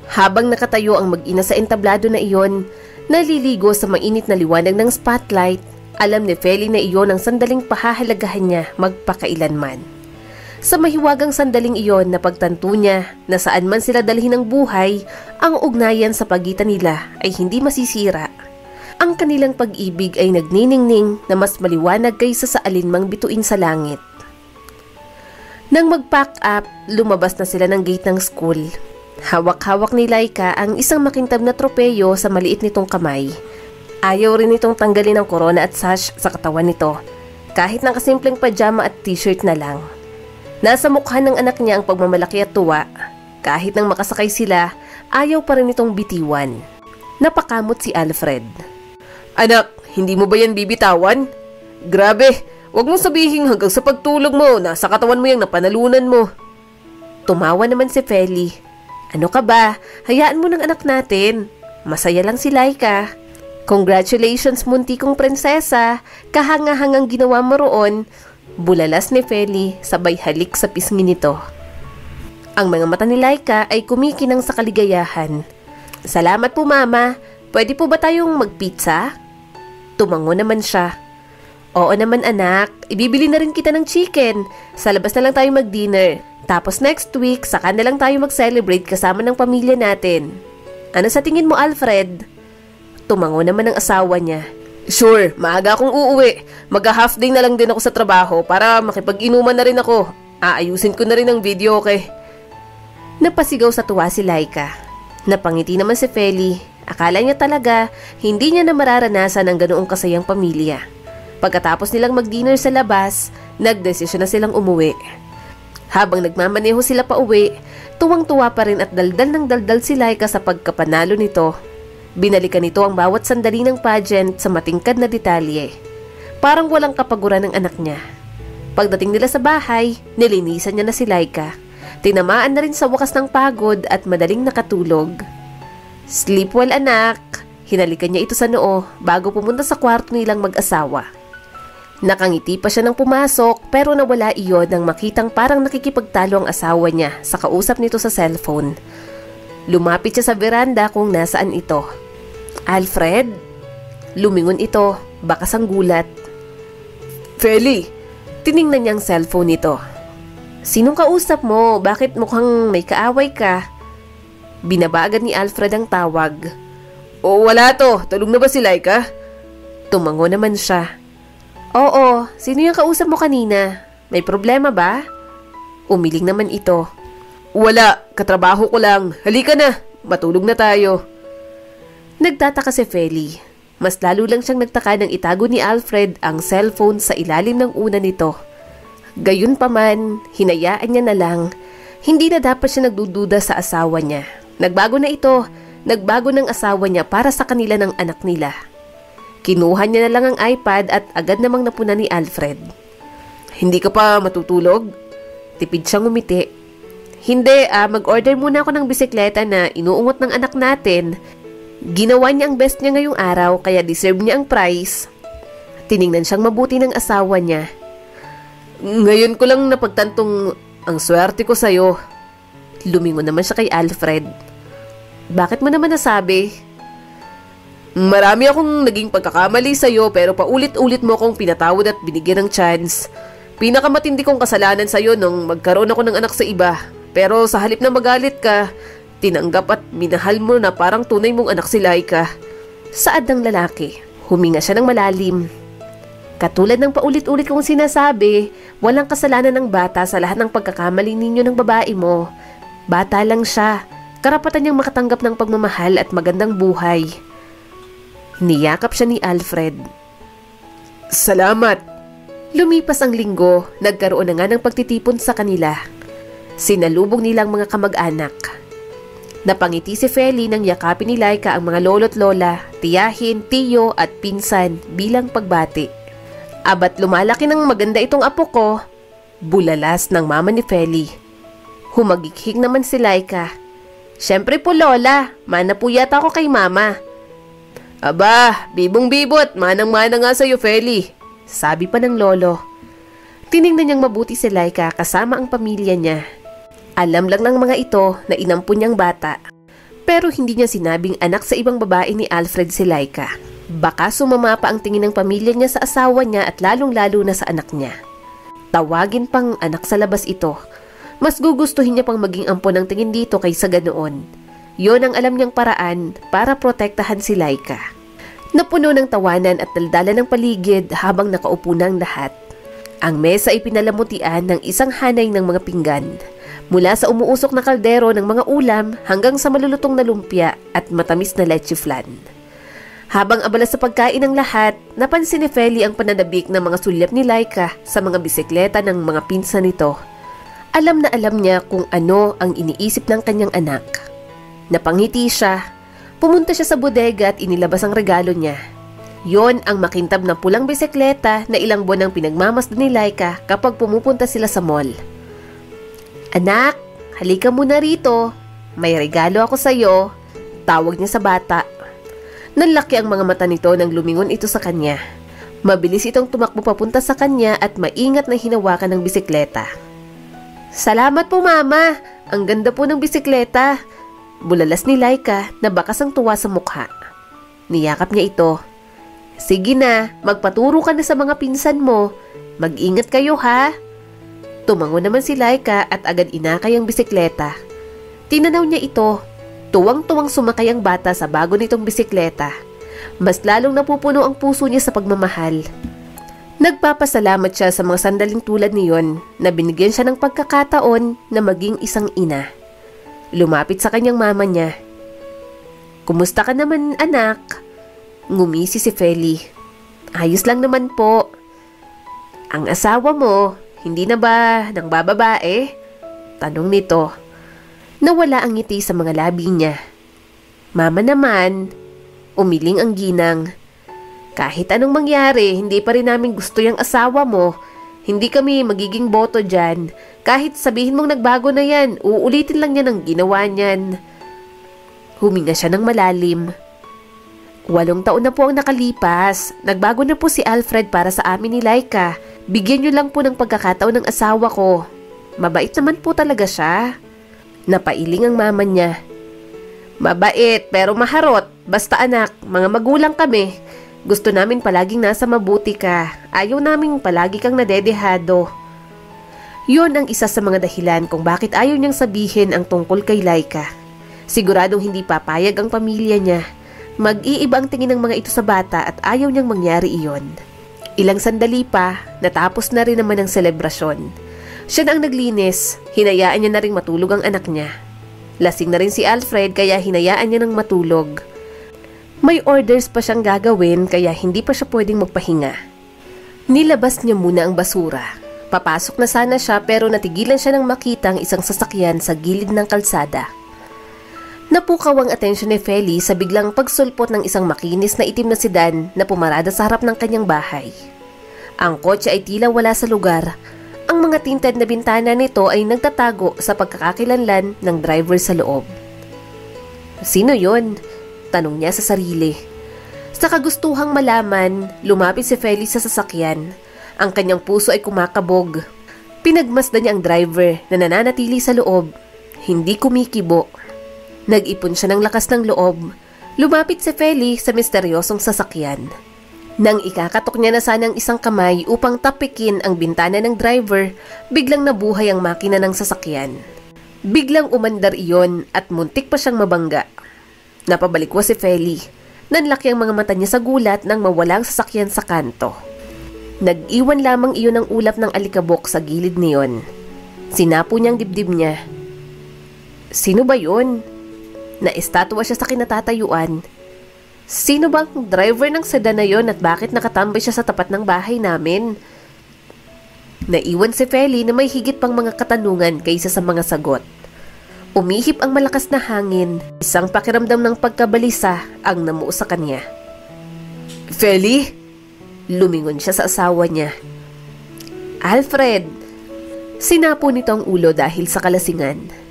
Habang nakatayo ang mag-ina sa entablado na iyon, naliligo sa mainit na liwanag ng spotlight, alam ni Feli na iyon ang sandaling pahahalagahan niya magpakailanman. Sa mahiwagang sandaling iyon na pagtanto niya na saan man sila dalhin ng buhay, ang ugnayan sa pagitan nila ay hindi masisira. Ang kanilang pag-ibig ay nagniningning na mas maliwanag kaysa sa alinmang bituin sa langit. Nang mag-pack up, lumabas na sila ng gate ng school. Hawak-hawak ni Laika ang isang makintab na tropeyo sa maliit nitong kamay. Ayaw rin itong tanggalin ang corona at sash sa katawan nito, kahit ng kasimpleng pajama at t-shirt na lang. Nasa mukha ng anak niya ang pagmamalaki at tuwa. Kahit nang makasakay sila, ayaw pa rin itong bitiwan. Napakamot si Alfred. Anak, hindi mo ba yan bibitawan? Grabe, wag mong sabihin hanggang sa pagtulog mo, nasa katawan mo yung napanalunan mo. Tumawa naman si Feli. Ano ka ba? Hayaan mo ng anak natin. Masaya lang si Laika. Congratulations, munti kong prinsesa. Kahanga-hangang ginawa mo roon. Bulalas ni Feli sabay halik sa pisngi nito. Ang mga mata ni Laika ay kumikinang sa kaligayahan. Salamat po, Mama. Pwede po ba tayong magpizza? Tumango naman siya. Oo naman, anak. Ibibili na rin kita ng chicken. Sa labas na lang tayo mag-dinner. Tapos next week, saka na lang tayo mag-celebrate kasama ng pamilya natin. Ano sa tingin mo, Alfred? Tumango naman ang asawa niya. Sure, maaga akong uuwi. Mag-half day na lang din ako sa trabaho para makipag-inuman na rin ako. Aayusin ko na rin ang video, okay? Napasigaw sa tuwa si Laika. Napangiti naman si Feli. Akala niya talaga, hindi niya na mararanasan ang ganoong kasayang pamilya. Pagkatapos nilang mag-dinner sa labas, nagdesisyon na silang umuwi. Habang nagmamaneho sila pa uwi, tuwang-tuwa pa rin at daldal ng daldal si Laika sa pagkapanalo nito. Binalikan nito ang bawat sandali ng pageant sa matingkad na detalye. Parang walang kapaguran ng anak niya. Pagdating nila sa bahay, nilinisan niya na si Laika. Tinamaan na rin sa wakas ng pagod at madaling nakatulog. Sleep well, anak. Hinalikan niya ito sa noo bago pumunta sa kwarto nilang mag-asawa. Nakangiti pa siya nang pumasok pero nawala iyon nang makitang parang nakikipagtalo ang asawa niya sa kausap nito sa cellphone. Lumapit siya sa veranda kung nasaan ito. Alfred? Lumingon ito, bakas ang gulat. Feli, tiningnan niya ang cellphone nito. Sinong kausap mo? Bakit mukhang may kaaway ka? Binabagan ni Alfred ang tawag. O wala to, tulog na ba si Laika? Tumango naman siya. Oo, sino yung kausap mo kanina? May problema ba? Umiling naman ito. Wala, katrabaho ko lang. Halika na, matulog na tayo. Nagtataka si Feli. Mas lalo lang siyang nagtaka nang itago ni Alfred ang cellphone sa ilalim ng una nito. Gayunpaman, hinayaan niya na lang. Hindi na dapat siya nagdududa sa asawa niya. Nagbago na ito, nagbago ng asawa niya para sa kanila ng anak nila. Kinuha niya na lang ang iPad at agad namang napuna ni Alfred. Hindi ka pa matutulog? Tipid siyang umiti. Hindi, mag-order muna ako ng bisikleta na inuungot ng anak natin. Ginawa niya ang best niya ngayong araw kaya deserve niya ang prize. Tiningnan siyang mabuti ng asawa niya. Ngayon ko lang napagtantong ang swerte ko sa'yo. Lumingon naman siya kay Alfred. Bakit mo naman nasabi? Marami akong naging pagkakamali sa'yo pero paulit-ulit mo akong pinatawad at binigyan ng chance. Pinakamatindi kong kasalanan sa'yo nung magkaroon ako ng anak sa iba. Pero sa halip na magalit ka, tinanggap at minahal mo na parang tunay mong anak si Laika. Saad ng lalaki. Huminga siya ng malalim. Katulad ng paulit-ulit kong sinasabi, walang kasalanan ng bata sa lahat ng pagkakamali ninyo ng babae mo. Bata lang siya. Karapatan niyang makatanggap ng pagmamahal at magandang buhay. Niyakap siya ni Alfred. Salamat. Lumipas ang linggo, nagkaroon na nga ng pagtitipon sa kanila. Sinalubong nilang mga kamag-anak. Napangiti si Feli nang yakapin ni Laika ang mga lolo't lola, tiyahin, tiyo at pinsan bilang pagbati. Abat lumalaki ng maganda itong apo ko, bulalas ng mama ni Feli. Humagighig naman si Laika. Siyempre po lola, mana po yata ako kay mama. Aba, bibong-bibot, manang-mana nga sa'yo Feli, sabi pa ng lolo. Tiningnan niyang mabuti si Laika kasama ang pamilya niya. Alam lang ng mga ito na inampun niyang bata. Pero hindi niya sinabing anak sa ibang babae ni Alfred si Laika. Baka sumama pa ang tingin ng pamilya niya sa asawa niya at lalong-lalo na sa anak niya. Tawagin pang anak sa labas ito. Mas gugustuhin niya pang maging ampon ng tingin dito kaysa ganoon. Yon ang alam niyang paraan para protektahan si Laika. Napuno ng tawanan at daldala ng paligid habang nakaupo na ang lahat. Ang mesa ay pinalamutian ng isang hanay ng mga pinggan. Mula sa umuusok na kaldero ng mga ulam hanggang sa malulutong na lumpia at matamis na leche flan. Habang abala sa pagkain ng lahat, napansin ni Feli ang pananabik ng mga sulyap ni Laika sa mga bisikleta ng mga pinsan nito. Alam na alam niya kung ano ang iniisip ng kanyang anak. Napangiti siya. Pumunta siya sa bodega at inilabas ang regalo niya. Yon ang makintab na pulang bisikleta na ilang buwan ang pinagmamasdan ni Laika kapag pumupunta sila sa mall. "Anak, halika muna rito. May regalo ako sa iyo," tawag niya sa bata. Nanlaki ang mga mata nito nang lumingon ito sa kanya. Mabilis itong tumakbo papunta sa kanya at maingat na hinawakan ng bisikleta. "Salamat po, Mama. Ang ganda po ng bisikleta." Bulalas ni Laika na bakas ang tuwa sa mukha. Niyakap niya ito. "Sige na, magpaturo ka na sa mga pinsan mo. Mag-ingat kayo, ha?" Tumango naman si Laika at agad inakay ang bisikleta. Tinanaw niya ito. Tuwang-tuwang sumakay ang bata sa bago nitong bisikleta. Mas lalong napupuno ang puso niya sa pagmamahal. Nagpapasalamat siya sa mga sandaling tulad niyon na binigyan siya ng pagkakataon na maging isang ina. Lumapit sa kanyang mama niya. "Kumusta ka naman, anak?" Ngumisi si Feli. "Ayos lang naman po." "Ang asawa mo, hindi na ba nang bababae?" tanong nito. Nawala ang ngiti sa mga labi niya. "Mama naman," umiling ang ginang. "Kahit anong mangyari, hindi pa rin namin gusto yung asawa mo. Hindi kami magiging boto dyan. Kahit sabihin mong nagbago na yan, uulitin lang niya ang ginawa niyan." Huminga siya ng malalim. 8 taon na po ang nakalipas. Nagbago na po si Alfred para sa amin ni Laika. Bigyan niyo lang po ng pagkakataon ng asawa ko. Mabait naman po talaga siya. Napailing ang mama niya. "Mabait pero maharot. Basta anak, mga magulang kami. Gusto namin palaging nasa mabuti ka. Ayaw namin palagi kang nadedehado." Yon ang isa sa mga dahilan kung bakit ayaw niyang sabihin ang tungkol kay Laika. Siguradong hindi papayag ang pamilya niya. Mag-iiba ang tingin ng mga ito sa bata at ayaw niyang mangyari iyon. Ilang sandali pa, natapos na rin naman ang selebrasyon. Siya na ang naglinis, hinayaan niya na rin matulog ang anak niya. Lasing na rin si Alfred kaya hinayaan niya ng matulog. May orders pa siyang gagawin kaya hindi pa siya pwedeng magpahinga. Nilabas niya muna ang basura. Papasok na sana siya pero natigilan siya nang makita ang isang sasakyan sa gilid ng kalsada. Napukaw ang atensyon ni Feli sa biglang pagsulpot ng isang makinis na itim na sedan na pumarada sa harap ng kanyang bahay. Ang kotse ay tila wala sa lugar. Ang mga tinted na bintana nito ay nagtatago sa pagkakakilanlan ng driver sa loob. "Sino yon?" tanong niya sa sarili. Sa kagustuhang malaman, lumapit si Feli sa sasakyan. Ang kanyang puso ay kumakabog. Pinagmasdan niya ang driver na nananatili sa loob. Hindi kumikibo. Nag-ipon siya ng lakas ng loob. Lumapit si Feli sa misteryosong sasakyan. Nang ikakatok niya na sanang isang kamay upang tapikin ang bintana ng driver, biglang nabuhay ang makina ng sasakyan. Biglang umandar iyon at muntik pa siyang mabangga. Napabalikwas si Feli. Nanlaki ang mga mata niya sa gulat nang mawala ang sasakyan sa kanto. Nag-iwan lamang iyon ng ulap ng alikabok sa gilid niyon. Sinapo niyang dibdib niya. Sino ba yun? Naistatwa siya sa kinatatayuan. Sino bang driver ng sedan na yon at bakit nakatambay siya sa tapat ng bahay namin? Naiwan si Feli na may higit pang mga katanungan kaysa sa mga sagot. Umihip ang malakas na hangin. Isang pakiramdam ng pagkabalisa ang namuo sa kanya. Feli? Lumingon siya sa asawa niya. Alfred! Sinapo nito ang ulo dahil sa kalasingan.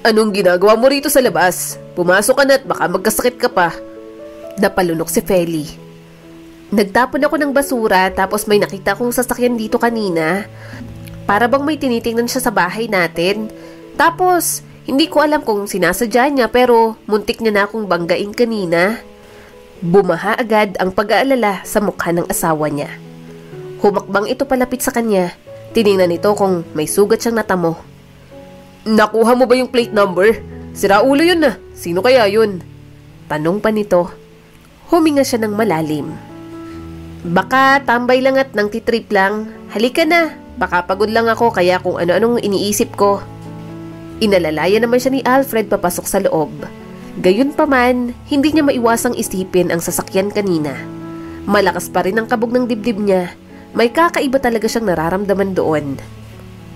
Anong ginagawa mo rito sa labas? Pumasok ka na at baka magkasakit ka pa. Napalunok si Feli. Nagtapon ako ng basura tapos may nakita kong sasakyan dito kanina. Para bang may tinitingnan siya sa bahay natin. Tapos, Hindi ko alam kung sinasadya niya pero muntik niya na akong banggain kanina. Bumaha agad ang pag-aalala sa mukha ng asawa niya. Humakbang ito palapit sa kanya. Tiningnan nito kung may sugat siyang natamo. Nakuha mo ba yung plate number? Sira ulo yun na. Sino kaya yun? Tanong pa nito. Huminga siya ng malalim. Baka tambay lang at nang titrip lang. Halika na. Baka pagod lang ako kaya kung ano-anong iniisip ko. Inalalaya naman siya ni Alfred papasok sa loob. Gayunpaman, hindi niya maiwasang isipin ang sasakyan kanina. Malakas pa rin ang kabog ng dibdib niya. May kakaiba talaga siyang nararamdaman doon.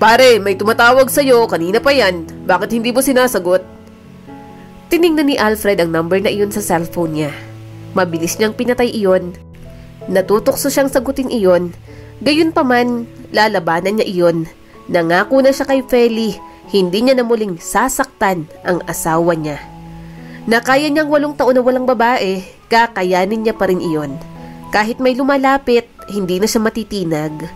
Pare, may tumatawag sa'yo. Kanina pa yan. Bakit hindi mo sinasagot? Tiningnan ni Alfred ang number na iyon sa cellphone niya. Mabilis niyang pinatay iyon. Natutokso siyang sagutin iyon. Gayunpaman, lalabanan niya iyon. Nangako na siya kay Feli. Hindi niya na muling sasaktan ang asawa niya. Na kaya niyang 8 taon na walang babae, kakayanin niya pa rin iyon. Kahit may lumalapit, hindi na siya matitinag.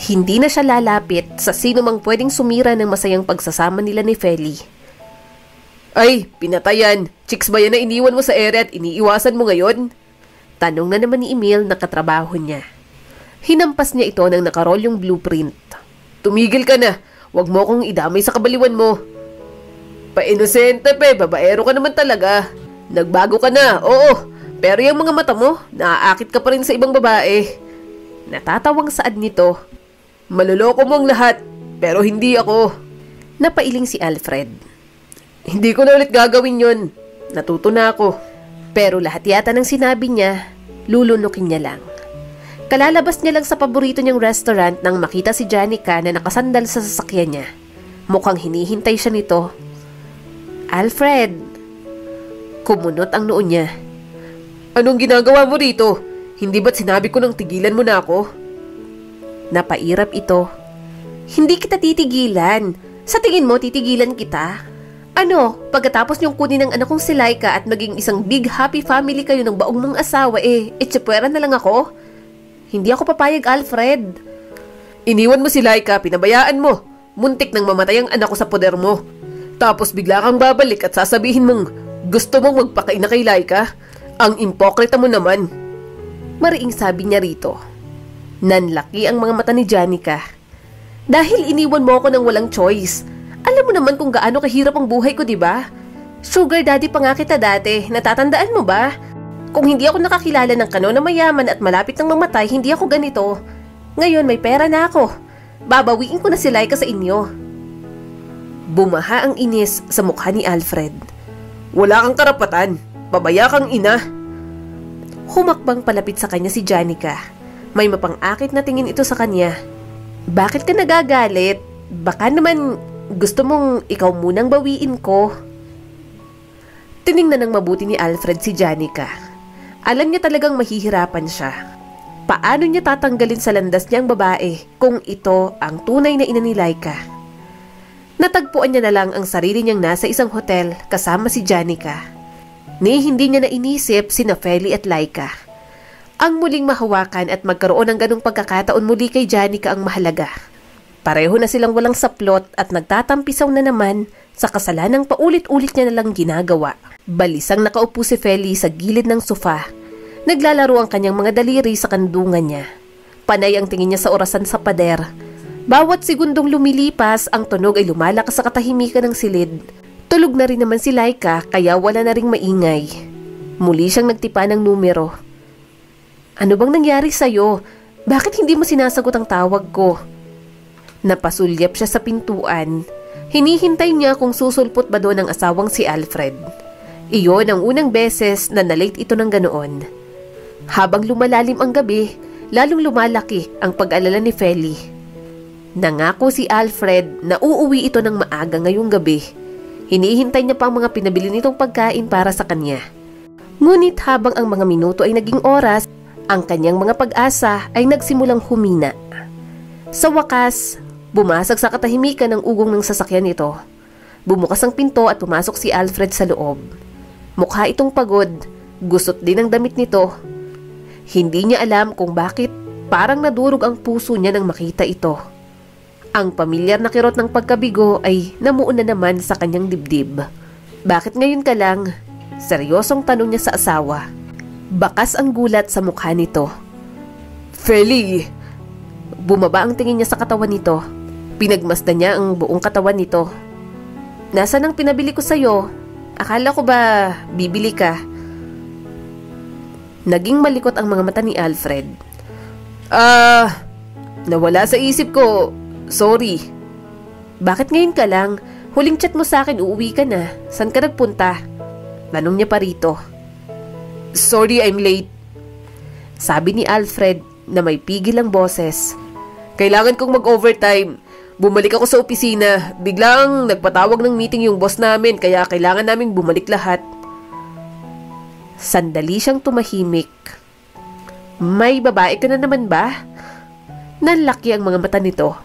Hindi na siya lalapit sa sino mang pwedeng sumira ng masayang pagsasama nila ni Feli. Ay, pinatayan. Chicks ba yan na iniwan mo sa ere at iniiwasan mo ngayon? Tanong na naman ni Emil na katrabaho niya. Hinampas niya ito nang nakarol yung blueprint. Tumigil ka na. Huwag mo akong idamay sa kabaliwan mo. Pa-inosente babaero ka naman talaga. Nagbago ka na, oo. Pero yung mga mata mo, naaakit ka pa rin sa ibang babae. Natatawang saad nito. Maluloko mo ang lahat, pero hindi ako. Napailing si Alfred. Hindi ko na ulit gagawin yun. Natuto na ako. Pero lahat yata ng sinabi niya, lulunukin niya lang. Kalalabas niya lang sa paborito niyang restaurant nang makita si Janica na nakasandal sa sasakyan niya. Mukhang hinihintay siya nito. Alfred! Kumunot ang noo niya. Anong ginagawa mo dito? Hindi ba't sinabi ko nang tigilan mo na ako? Napairap ito. Hindi kita titigilan. Sa tingin mo, titigilan kita? Ano, pagkatapos niyong kunin ng anak kong si Laika at maging isang big happy family kayo ng baong mong asawa itsipwera na lang ako? Hindi ako papayag, Alfred. Iniwan mo si Laika, pinabayaan mo. Muntik nang mamatay ang anak ko sa poder mo. Tapos bigla kang babalik at sasabihin mong gusto mong magpakaina kay Laika? Ang impokrita mo naman. Mariing sabi niya rito. Nanlaki ang mga mata ni Janica. Dahil iniwan mo ako ng walang choice. Alam mo naman kung gaano kahirap ang buhay ko, di ba? Sugar daddy pa nga kita dati, natatandaan mo ba? Kung hindi ako nakakilala ng kano na mayaman at malapit ng mamatay, hindi ako ganito. Ngayon may pera na ako. Babawiin ko na si Laika sa inyo. Bumaha ang inis sa mukha ni Alfred. Wala kang karapatan. Pabaya kang ina. Humakbang palapit sa kanya si Janica. May mapang-akit na tingin ito sa kanya. Bakit ka nagagalit? Baka naman gusto mong ikaw munang bawiin ko. Tiningnan ng mabuti ni Alfred si Janica. Alam niya talagang mahihirapan siya. Paano niya tatanggalin sa landas niya ang babae kung ito ang tunay na ina ni Laika? Natagpuan niya na lang ang sarili niyang nasa isang hotel kasama si Janica. Ni hindi niya na inisip sina Feli at Laika. Ang muling mahawakan at magkaroon ng ganong pagkakataon muli kay Janica ang mahalaga. Pareho na silang walang saplot at nagtatampisaw na naman sa kasalanang paulit-ulit niya na lang ginagawa. Balisang nakaupo si Feli sa gilid ng sofa. Naglalaro ang kanyang mga daliri sa kandungan niya. Panay ang tingin niya sa orasan sa pader. Bawat segundong lumilipas, ang tunog ay lumalakas sa katahimikan ng silid. Tulog na rin naman si Laika kaya wala na ring maingay. Muli siyang nagtipa ng numero. Ano bang nangyari sa'yo? Bakit hindi mo sinasagot ang tawag ko? Napasulyap siya sa pintuan. Hinihintay niya kung susulpot ba doon ang asawang si Alfred. Iyon ang unang beses na nalate ito ng ganoon. Habang lumalalim ang gabi, lalong lumalaki ang pag-alala ni Feli. Nangako si Alfred na uuwi ito ng maaga ngayong gabi. Hinihintay niya pa ang mga pinabili nitong pagkain para sa kanya. Ngunit habang ang mga minuto ay naging oras, ang kanyang mga pag-asa ay nagsimulang humina. Sa wakas, bumasag sa katahimikan ang ugong ng sasakyan nito. Bumukas ang pinto at pumasok si Alfred sa loob. Mukha itong pagod, gusot din ang damit nito. Hindi niya alam kung bakit parang nadurog ang puso niya nang makita ito. Ang pamilyar na kirot ng pagkabigo ay namuo na naman sa kanyang dibdib. Bakit ngayon ka lang? Seryosong tanong niya sa asawa. Bakas ang gulat sa mukha nito. Feli! Bumaba ang tingin niya sa katawan nito. Pinagmasdan niya ang buong katawan nito. Nasaan ang pinabili ko sa'yo? Akala ko ba bibili ka? Naging malikot ang mga mata ni Alfred. Nawala sa isip ko. Sorry. Bakit ngayon ka lang? Huling chat mo sa akin, uuwi ka na. Saan ka nagpunta? Tanong niya pa rito. Sorry, I'm late. Sabi ni Alfred na may pigil ang boses. Kailangan kong mag-overtime. Bumalik ako sa opisina. Biglang nagpatawag ng meeting yung boss namin, kaya kailangan naming bumalik lahat. Sandali siyang tumahimik. May babae ka na naman ba? Nanlaki ang mga mata nito.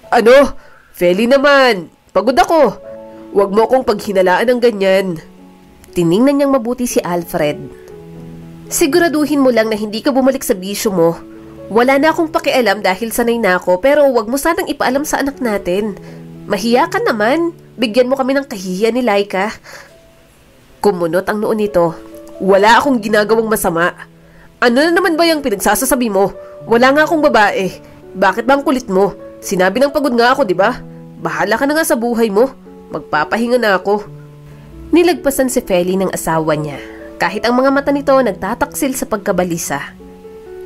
Ano? Feli naman. Pagod ako. Huwag mo akong paghinalaan ng ganyan. Tiningnan niyang mabuti si Alfred. Siguraduhin mo lang na hindi ka bumalik sa bisyo mo. Wala na akong pakialam dahil sanay na ako, pero huwag mo sanang ipaalam sa anak natin. Mahiya ka naman. Bigyan mo kami ng kahihiyan ni Laika. Kumunot ang noo nito. Wala akong ginagawang masama. Ano na naman ba yung pinagsasasabi mo? Wala nga akong babae. Bakit ba ang kulit mo? Sinabi ng pagod nga ako, di ba? Bahala ka na nga sa buhay mo. Magpapahinga na ako. Nilagpasan si Feli ng asawa niya. Kahit ang mga mata nito nagtataksil sa pagkabalisa.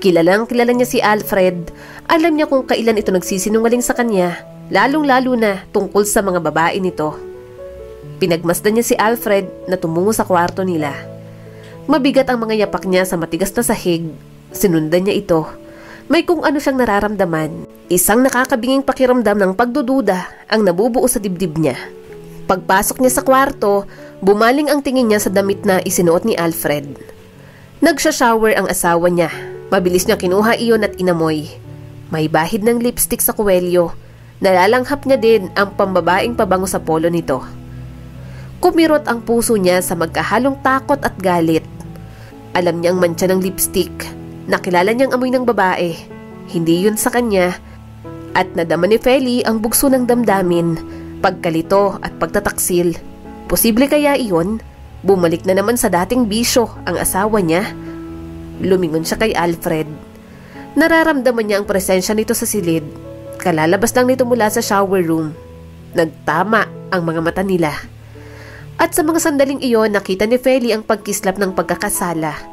Kilalang kilala niya si Alfred. Alam niya kung kailan ito nagsisinungaling sa kanya. Lalong-lalo na tungkol sa mga babae nito. Pinagmasdan niya si Alfred na tumungo sa kwarto nila. Mabigat ang mga yapak niya sa matigas na sahig. Sinundan niya ito. May kung ano siyang nararamdaman. Isang nakakabinging pakiramdam ng pagdududa ang nabubuo sa dibdib niya. Pagpasok niya sa kwarto, bumaling ang tingin niya sa damit na isinuot ni Alfred. Nagsha-shower ang asawa niya. Mabilis niya kinuha iyon at inamoy. May bahid ng lipstick sa kuwelyo. Nalalanghap niya din ang pambabaing pabango sa polo nito. Kumirot ang puso niya sa magkahalong takot at galit. Alam niyang mantsa ng lipstick. Nakilala niyang amoy ng babae. Hindi yun sa kanya. At nadama ni Feli ang bugso ng damdamin, pagkalito at pagtataksil. Posible kaya iyon? Bumalik na naman sa dating bisyo ang asawa niya. Lumingon siya kay Alfred. Nararamdaman niya ang presensya nito sa silid. Kalalabas lang nito mula sa shower room. Nagtama ang mga mata nila. At sa mga sandaling iyon, nakita ni Feli ang pagkislap ng pagkakasala.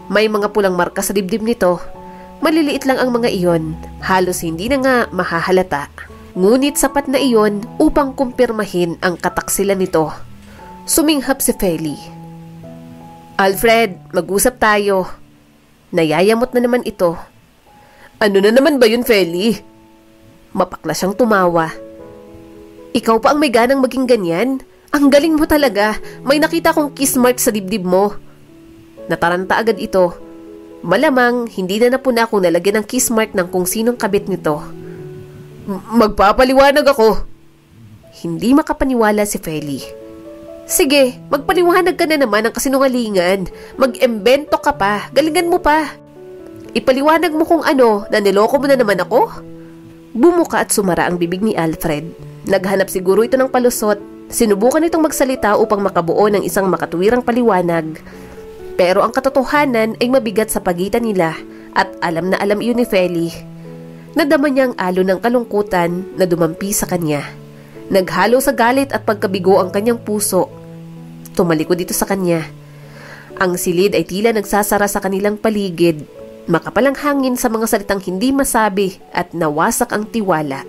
May mga pulang marka sa dibdib nito. Maliliit lang ang mga iyon. Halos hindi na nga mahahalata. Ngunit sapat na iyon upang kumpirmahin ang kataksilan nito. Suminghap si Feli. Alfred, mag-usap tayo. Nayayamot na naman ito. Ano na naman ba yun, Feli? Mapakla siyang tumawa. Ikaw pa ang may ganang maging ganyan? Ang galing mo talaga. May nakita kong kiss mark sa dibdib mo. Nataranta agad ito. Malamang hindi na napuna kung nalagyan ng kiss mark ng kung sinong kabit nito. Magpapaliwanag ako. Hindi makapaniwala si Feli. Sige, magpaliwanag ka na naman ng kasinungalingan. Mag-embento ka pa. Galingan mo pa. Ipaliwanag mo kung ano, na niloko mo na naman ako? Bumuka at sumara ang bibig ni Alfred. Naghanap siguro ito ng palusot. Sinubukan itong magsalita upang makabuo ng isang makatuwirang paliwanag. Pero ang katotohanan ay mabigat sa pagitan nila at alam na alam iyon ni Feli. Nadama niya ang alo ng kalungkutan na dumampi sa kanya. Naghalo sa galit at pagkabigo ang kanyang puso. Tumalikod dito sa kanya. Ang silid ay tila nagsasara sa kanilang paligid. Makapalang hangin sa mga salitang hindi masabi at nawasak ang tiwala.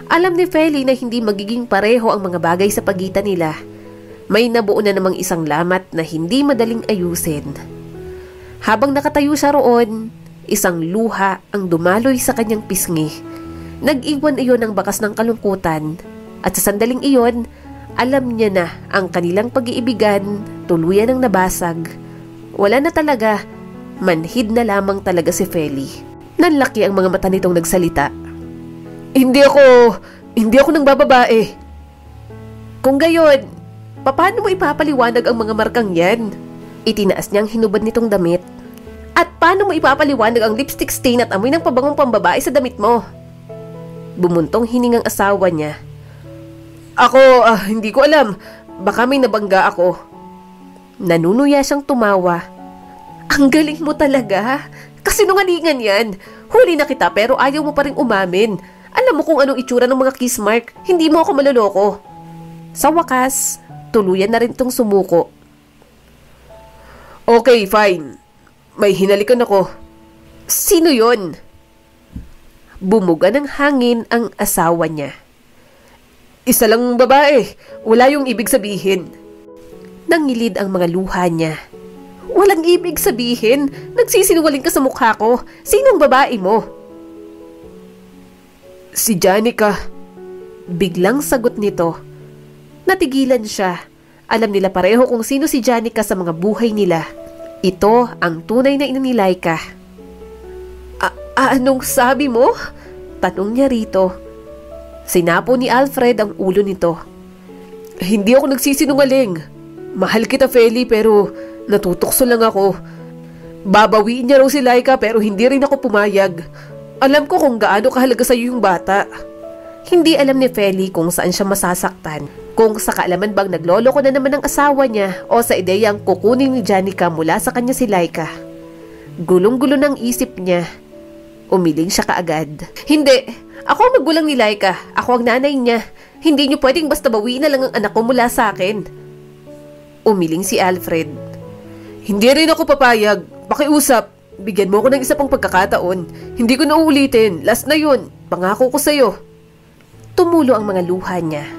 Alam ni Feli na hindi magiging pareho ang mga bagay sa pagitan nila. May nabuo na namang isang lamat na hindi madaling ayusin. Habang nakatayo siya roon, isang luha ang dumaloy sa kanyang pisngi. Nag-iwan iyon ng bakas ng kalungkutan at sa sandaling iyon, alam niya na ang kanilang pag-iibigan tuluyan ang nabasag. Wala na talaga, manhid na lamang talaga si Feli. Nanlaki ang mga mata nitong nagsalita. Hindi ako nang bababae. Kung gayon, paano mo ipapaliwanag ang mga markang yan? Itinaas niyang hinubad nitong damit. At paano mo ipapaliwanag ang lipstick stain at amoy ng pabangong pambabae sa damit mo? Bumuntong hiningang asawa niya. Ako, hindi ko alam. Baka may nabangga ako. Nanunuya siyang tumawa. Ang galing mo talaga. Kasinungalingan yan. Huli na kita pero ayaw mo pa rin umamin. Alam mo kung anong itsura ng mga kiss mark. Hindi mo ako maloloko. Sa wakas, tuluyan na rin itong sumuko. Okay, fine. May hinalikan ako. Sino yon? Bumuga ng hangin ang asawa niya. Isa lang babae. Wala yung ibig sabihin. Nangilid ang mga luha niya. Walang ibig sabihin. Nagsisinungaling ka sa mukha ko. Sinong babae mo? Si Janica. Biglang sagot nito. Natigilan siya. Alam nila pareho kung sino si Janica sa mga buhay nila. Ito ang tunay na ina ni Laika. Anong sabi mo? Tanong niya rito. Sinapo ni Alfred ang ulo nito. Hindi ako nagsisinungaling. Mahal kita, Feli, pero natutukso lang ako. Babawiin niya raw si Laika pero hindi rin ako pumayag. Alam ko kung gaano kahalaga sa iyo yung bata. Hindi alam ni Feli kung saan siya masasaktan. Kung sa kaalaman bang nagloloko na naman ang asawa niya o sa ideyang kukunin ni Janica mula sa kanya si Laika. Gulong-gulo ng isip niya. Umiling siya kaagad. Hindi! Ako ang magulang ni Laika. Ako ang nanay niya. Hindi niyo pwedeng basta bawiin na lang ang anak ko mula sa akin. Umiling si Alfred. Hindi rin ako papayag. Pakiusap. Bigyan mo ko ng isa pang pagkakataon. Hindi ko na uulitin. Last na yun. Pangako ko sa'yo. Tumulo ang mga luha niya.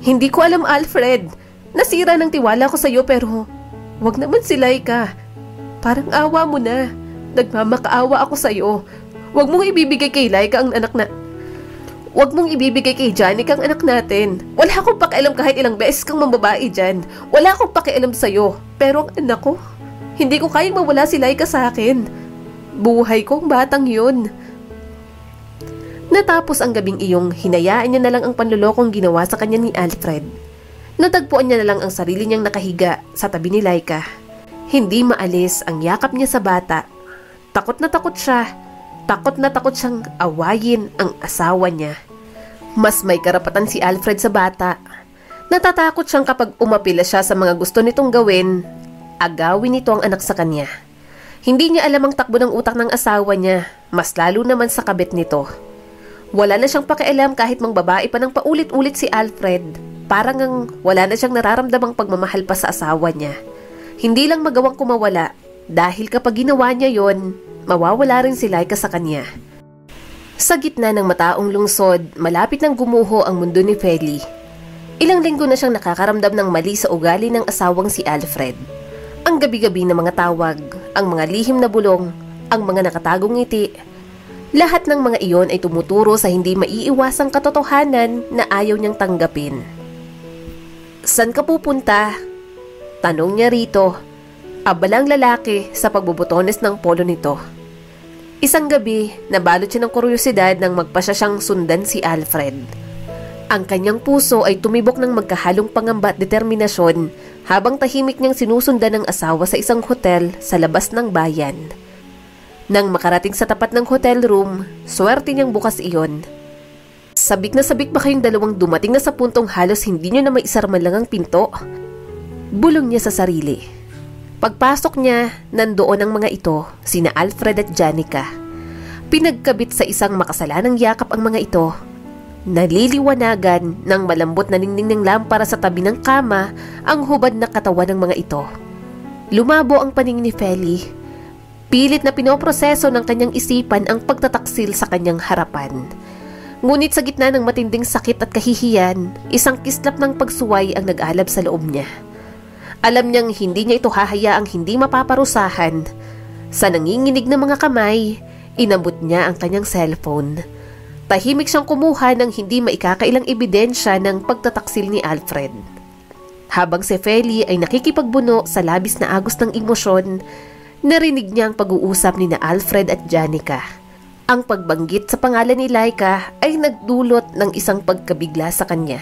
Hindi ko alam, Alfred. Nasira ng tiwala ko sa'yo pero wag naman si Laika. Parang awa mo na. Nagmamakaawa ako sa'yo. Huwag mong ibibigay kay Laika ang anak na... Huwag mong ibibigay kay Janica ang anak natin. Wala akong pakialam kahit ilang beses kang mambabae dyan. Wala akong pakialam sa'yo. Pero ang anak ko, hindi ko kayang mawala si Laika sa akin. Buhay ko ang batang yun. Natapos ang gabing iyong, hinayaan niya na lang ang panlulokong ginawa sa kanya ni Alfred. Natagpuan niya na lang ang sarili niyang nakahiga sa tabi ni Laika. Hindi maalis ang yakap niya sa bata. Takot na takot siya. Takot na takot siyang awayin ang asawa niya. Mas may karapatan si Alfred sa bata. Natatakot siyang kapag umapila siya sa mga gusto nitong gawin, agawin nito ang anak sa kanya. Hindi niya alam ang takbo ng utak ng asawa niya, mas lalo naman sa kabit nito. Wala na siyang pakialam kahit mang babae pa ng paulit-ulit si Alfred. Parang ang wala na siyang nararamdamang pagmamahal pa sa asawa niya. Hindi lang magawang kumawala dahil kapag ginawa niya yon, mawawala rin si Laika sa kanya. Sa gitna ng mataong lungsod, malapit nang gumuho ang mundo ni Feli. Ilang linggo na siyang nakakaramdam ng mali sa ugali ng asawang si Alfred. Ang gabi-gabi na mga tawag, ang mga lihim na bulong, ang mga nakatagong ngiti. Lahat ng mga iyon ay tumuturo sa hindi maiiwasang katotohanan na ayaw niyang tanggapin. San ka pupunta? Tanong niya rito. Abalang lalaki sa pagbubutones ng polo nito. Isang gabi, nabalot siya ng kuryosidad nang magpasya siyang sundan si Alfred. Ang kanyang puso ay tumibok ng magkahalong pangamba at determinasyon habang tahimik niyang sinusundan ng asawa sa isang hotel sa labas ng bayan. Nang makarating sa tapat ng hotel room, swerte niyang bukas iyon. Sabik na sabik ba kayong dalawang dumating na sa puntong halos hindi niyo na maisarman lang ang pinto? Bulong niya sa sarili. Pagpasok niya, nandoon ang mga ito, sina Alfred at Janica. Pinagkabit sa isang makasalanang yakap ang mga ito. Naliliwanagan ng malambot na ningning ng lampara sa tabi ng kama ang hubad na katawan ng mga ito. Lumabo ang paningin ni Feli. Pilit na pinoproseso ng kanyang isipan ang pagtataksil sa kanyang harapan. Ngunit sa gitna ng matinding sakit at kahihiyan, isang kislap ng pagsuway ang nag-alab sa loob niya. Alam niyang hindi niya ito hahayaang hindi mapaparusahan. Sa nanginginig ng mga kamay, inabot niya ang kanyang cellphone. Tahimik siyang kumuha ng hindi maikakailang ebidensya ng pagtataksil ni Alfred. Habang si Feli ay nakikipagbuno sa labis na agos ng emosyon, narinig niya ang pag-uusap ni na Alfred at Janica. Ang pagbanggit sa pangalan ni Laika ay nagdulot ng isang pagkabigla sa kanya.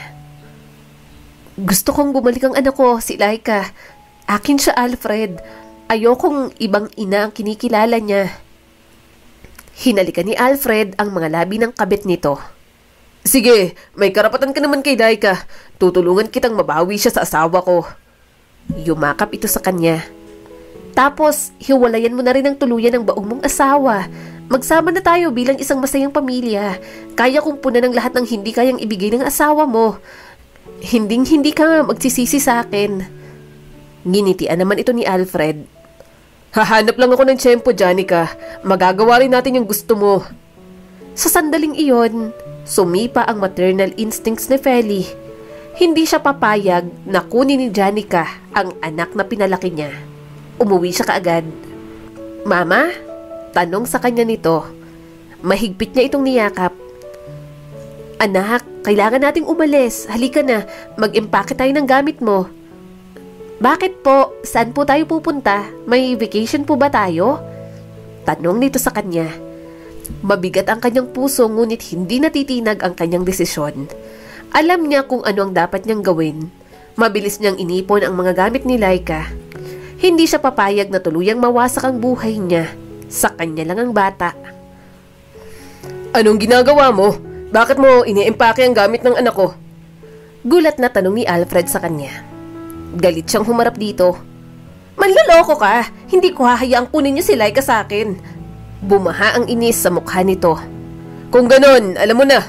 Gusto kong bumalik ang anak ko, si Laika. Akin siya, Alfred. Ayokong ibang ina ang kinikilala niya. Hinalikan ni Alfred ang mga labi ng kabit nito. Sige, may karapatan ka naman kay Laika. Tutulungan kitang mabawi siya sa asawa ko. Yumakap ito sa kanya. Tapos, hiwalayan mo na rin ang tuluyan ng baong mong asawa. Magsama na tayo bilang isang masayang pamilya. Kaya kong punan ng lahat ng hindi kayang ibigay ng asawa mo. Hindi ka magsisisi sa akin. Nginitian naman ito ni Alfred. Hahanap lang ako ng tiyempo, Janica. Magagawa rin natin yung gusto mo. Sa sandaling iyon, sumipa ang maternal instincts ni Feli. Hindi siya papayag na kunin ni Janica ang anak na pinalaki niya. Umuwi siya kaagad. Mama? Tanong sa kanya nito. Mahigpit niya itong niyakap. Anak, kailangan nating umalis. Halika na, mag-impake tayo ng gamit mo. Bakit po? Saan po tayo pupunta? May vacation po ba tayo? Tanong nito sa kanya. Mabigat ang kanyang puso ngunit hindi natitinag ang kanyang desisyon. Alam niya kung ano ang dapat niyang gawin. Mabilis niyang inipon ang mga gamit ni Laika. Hindi siya papayag na tuluyang mawasak ang buhay niya. Sa kanya lang ang bata. Anong ginagawa mo? Bakit mo iniimpake ang gamit ng anak ko? Gulat na tanong ni Alfred sa kanya. Galit siyang humarap dito. Manloloko ka! Hindi ko hahayaang kunin niyo si Laika sa akin. Bumaha ang inis sa mukha nito. Kung ganon, alam mo na,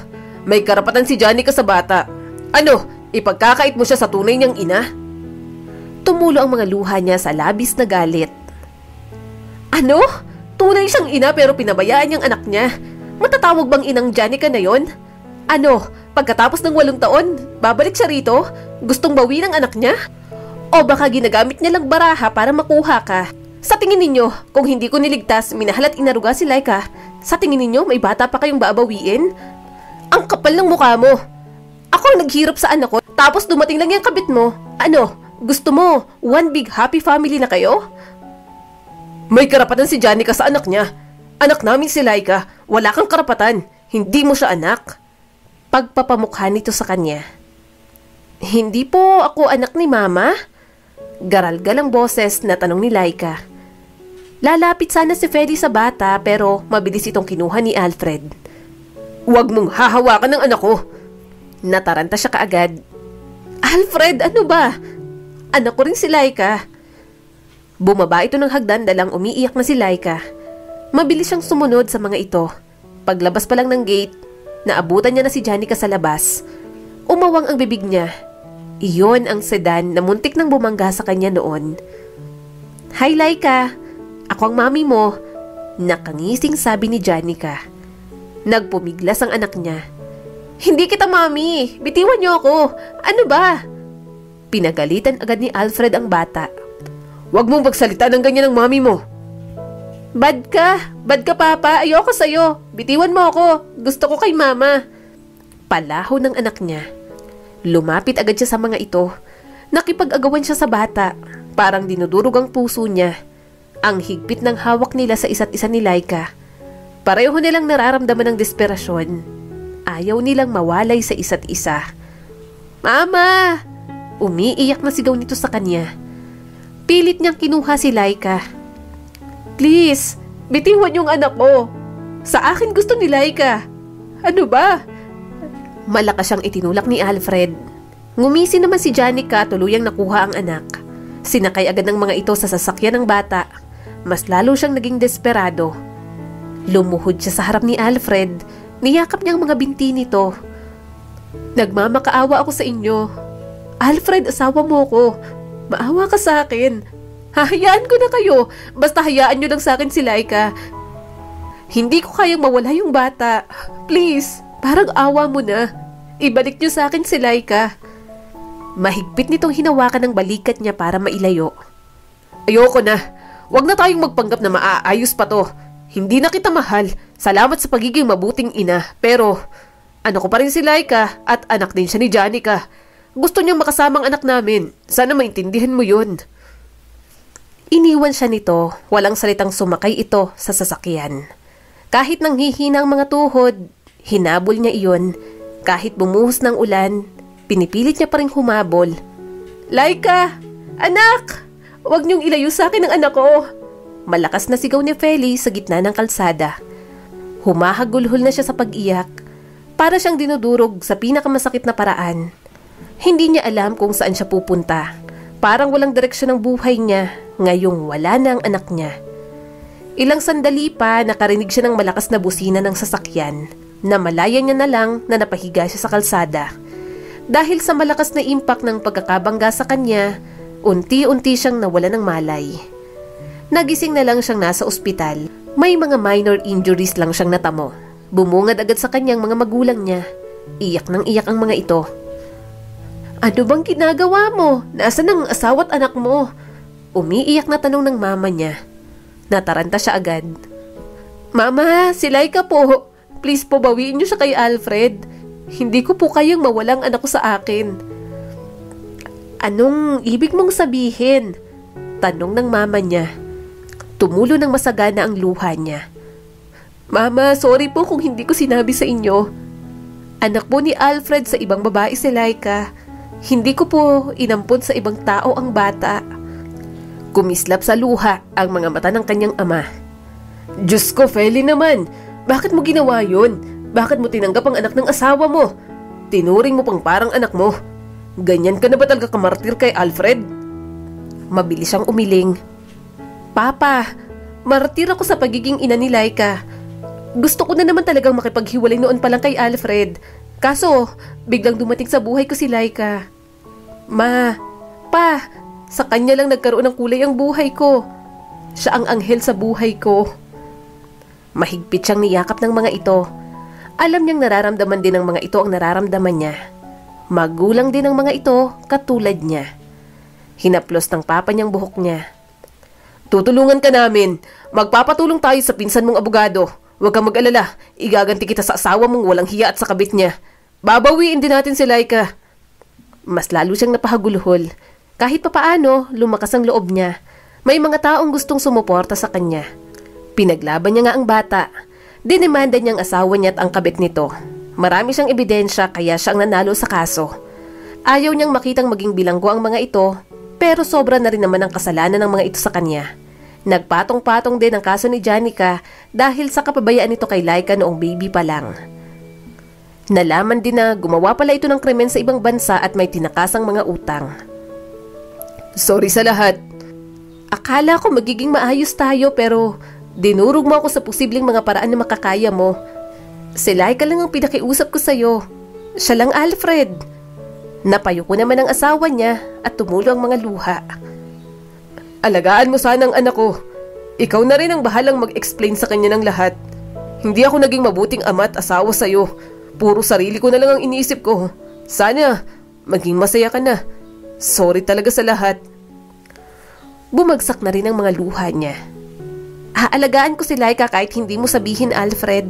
may karapatan si Janica sa bata. Ano, ipagkakait mo siya sa tunay niyang ina? Tumulo ang mga luha niya sa labis na galit. Ano? Tunay siyang ina pero pinabayaan niyang anak niya. Matatawag bang inang Janica na yon? Ano, pagkatapos ng 8 taon, babalik siya rito? Gustong bawi ng anak niya? O baka ginagamit niya lang baraha para makuha ka? Sa tingin ninyo, kung hindi ko niligtas, minahal at inaruga si Laika, sa tingin ninyo may bata pa kayong babawiin? Ang kapal ng mukha mo. Ako ang naghirap sa anak ko, tapos dumating lang yung kabit mo. Ano, gusto mo, one big happy family na kayo? May karapatan si Janica sa anak niya. Anak namin si Laika, wala kang karapatan. Hindi mo siya anak. Pagpapamukha nito sa kanya. Hindi po ako anak ni Mama? Garalgal ang boses na tanong ni Laika. Lalapit sana si Feli sa bata pero mabilis itong kinuha ni Alfred. Huwag mong hahawakan ng anak ko. Nataranta siya kaagad. Alfred, ano ba? Anak ko rin si Laika. Bumaba ito ng hagdan dalang umiiyak na si Laika. Mabilis siyang sumunod sa mga ito. Paglabas pa lang ng gate, naabutan niya na si Janica sa labas. Umawang ang bibig niya. Iyon ang sedan na muntik nang bumangga sa kanya noon. Hi Laika, ako ang mami mo. Nakangising sabi ni Janica. Nagpumiglas ang anak niya. Hindi kita mami, bitiwan niyo ako. Ano ba? Pinagalitan agad ni Alfred ang bata. Huwag mong magsalita ng ganyan ng mami mo. Bad ka papa, ayoko sa'yo. Bitiwan mo ako, gusto ko kay mama. Palaho ng anak niya. Lumapit agad siya sa mga ito. Nakipag-agawan siya sa bata. Parang dinudurog ang puso niya. Ang higpit ng hawak nila sa isa't isa ni Laika. Pareho nilang nararamdaman ng desperasyon. Ayaw nilang mawalay sa isa't isa. Mama! Umiiyak na sigaw nito sa kanya. Pilit niyang kinuha si Laika. Please, bitiwan yung anak ko. Sa akin gusto ni Laika. Ano ba? Malakas siyang itinulak ni Alfred. Ngumisi naman si Janica, tuluyang nakuha ang anak. Sinakay agad ng mga ito sa sasakyan ng bata. Mas lalo siyang naging desperado. Lumuhod siya sa harap ni Alfred. Niyakap niya ang mga binti nito. Nagmamakaawa ako sa inyo. Alfred, asawa mo ko. Maawa ka sa akin. Hahayaan ko na kayo. Basta hayaan nyo lang sa akin si Laika. Hindi ko kayang mawala yung bata. Please. Parang awa mo na. Ibalik niyo sa akin si Laika. Mahigpit nitong hinawakan ng balikat niya para mailayo. Ayoko na. Huwag na tayong magpanggap na maaayos pa to. Hindi na kita mahal. Salamat sa pagiging mabuting ina. Pero, ano ko pa rin si Laika at anak din siya ni Janica. Gusto niyang makasamang anak namin. Sana maintindihan mo yun. Iniwan siya nito. Walang salitang sumakay ito sa sasakyan. Kahit nanghihina ang mga tuhod, hinabol niya iyon. Kahit bumuhos ng ulan, pinipilit niya pa rin humabol. Laika! Anak! Huwag niyong ilayo sa akin ang anak ko! Malakas na sigaw ni Feli sa gitna ng kalsada. Humahagulhol na siya sa pag-iyak. Para siyang dinudurog sa pinakamasakit na paraan. Hindi niya alam kung saan siya pupunta. Parang walang direksyon ng buhay niya ngayong wala na ang anak niya. Ilang sandali pa nakarinig siya ng malakas na busina ng sasakyan na malaya niya na lang na napahiga siya sa kalsada. Dahil sa malakas na impact ng pagkakabangga sa kanya, unti-unti siyang nawala ng malay. Nagising na lang siyang nasa ospital. May mga minor injuries lang siyang natamo. Bumungad agad sa kanyang mga magulang niya. Iyak nang iyak ang mga ito. Ano bang ginagawa mo? Nasaan ang asawa't anak mo? Umiiyak na tanong ng mama niya. Nataranta siya agad. Mama, si Laika po. Please po bawiin niyo siya kay Alfred. Hindi ko po kayang mawalang anak ko sa akin. Anong ibig mong sabihin? Tanong ng mama niya. Tumulo ng masagana ang luha niya. Mama, sorry po kung hindi ko sinabi sa inyo. Anak po ni Alfred sa ibang babae si Laika. Hindi ko po inampun sa ibang tao ang bata. Kumislap sa luha ang mga mata ng kanyang ama. Diyos ko, Feli naman. Bakit mo ginawa yun? Bakit mo tinanggap ang anak ng asawa mo? Tinuring mo pang parang anak mo. Ganyan ka na ba talaga kamartir kay Alfred? Mabilis siyang umiling. Papa, martir ako sa pagiging ina ni Laika. Gusto ko na naman talagang makipaghiwalay noon pa lang kay Alfred. Kaso, biglang dumating sa buhay ko si Laika. Ma, pa, sa kanya lang nagkaroon ng kulay ang buhay ko. Siya ang anghel sa buhay ko. Mahigpit siyang niyakap ng mga ito. Alam niyang nararamdaman din ng mga ito ang nararamdaman niya. Magulang din ng mga ito katulad niya. Hinaplos ng papa niyang buhok niya. Tutulungan ka namin. Magpapatulong tayo sa pinsan mong abogado. Huwag kang mag-alala. Igaganti kita sa asawa mong walang hiya at sa kabit niya. Babawiin din natin si Laika. Mas lalo siyang napahagulhol. Kahit papaano, lumakas ang loob niya. May mga taong gustong sumuporta sa kanya. Pinaglaban niya nga ang bata. Dinemanda niyang asawa niya at ang kabit nito. Marami siyang ebidensya kaya siya ang nanalo sa kaso. Ayaw niyang makitang maging bilanggo ang mga ito, pero sobra na rin naman ang kasalanan ng mga ito sa kanya. Nagpatong-patong din ang kaso ni Janica dahil sa kapabayaan nito kay Laika noong baby pa lang. Nalaman din na gumawa pala ito ng krimen sa ibang bansa at may tinakasang mga utang. Sorry sa lahat. Akala ko magiging maayos tayo pero dinurog mo ako sa posibleng mga paraan na makakaya mo. Si Laika lang ang pinakiusap ko sa'yo. Siya lang Alfred. Napayo ko naman ang asawa niya at tumulo ang mga luha. Alagaan mo sana ang anak ko. Ikaw na rin ang bahalang mag-explain sa kanya ng lahat. Hindi ako naging mabuting ama at asawa sa'yo. Puro sarili ko na lang ang iniisip ko. Sana maging masaya ka na. Sorry talaga sa lahat. Bumagsak na rin ang mga luha niya. Aalagaan ko si Laika kahit hindi mo sabihin, Alfred.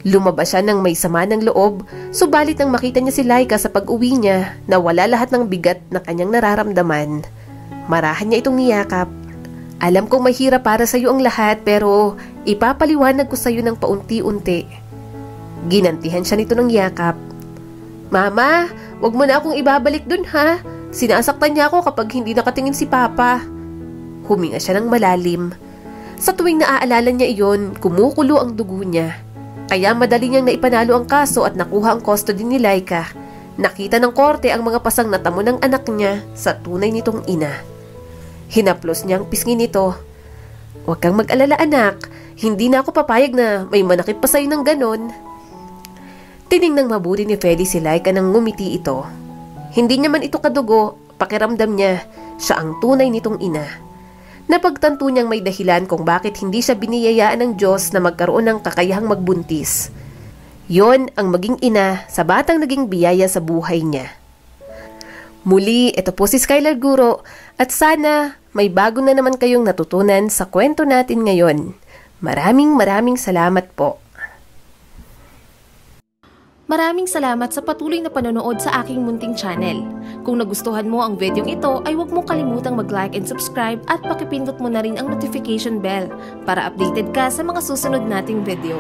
Lumabas siya ng may sama ng loob, subalit nang makita niya si Laika sa pag-uwi niya na wala lahat ng bigat na kanyang nararamdaman. Marahan niya itong niyakap. Alam kong mahirap para sa iyo ang lahat pero ipapaliwanag ko sa iyo ng paunti-unti. Ginantihan siya nito ng yakap. Mama, wag mo na akong ibabalik dun ha. Sinasaktan niya ako kapag hindi nakatingin si Papa. Huminga siya ng malalim. Sa tuwing naaalala niya iyon, kumukulo ang dugo niya. Kaya madali niyang naipanalo ang kaso at nakuha ang custody ni Laika. Nakita ng korte ang mga pasang natamo ng anak niya sa tunay nitong ina. Hinaplos niya ang pisngi nito. Huwag kang mag-alala anak, hindi na ako papayag na may manakit pa sa'yo ng ganon. Tiningnang mabuti ni Feli si Laika nang ngumiti ito. Hindi niya man ito kadugo, pakiramdam niya, siya ang tunay nitong ina. Napagtanto niyang may dahilan kung bakit hindi siya biniyayaan ng Diyos na magkaroon ng kakayahang magbuntis. Yon ang maging ina sa batang naging biyaya sa buhay niya. Muli, ito po si Skylar Guro at sana may bago na naman kayong natutunan sa kwento natin ngayon. Maraming salamat po. Maraming salamat sa patuloy na panonood sa aking munting channel. Kung nagustuhan mo ang videong ito ay huwag mo kalimutang mag-like and subscribe at pakipindot mo na rin ang notification bell para updated ka sa mga susunod nating video.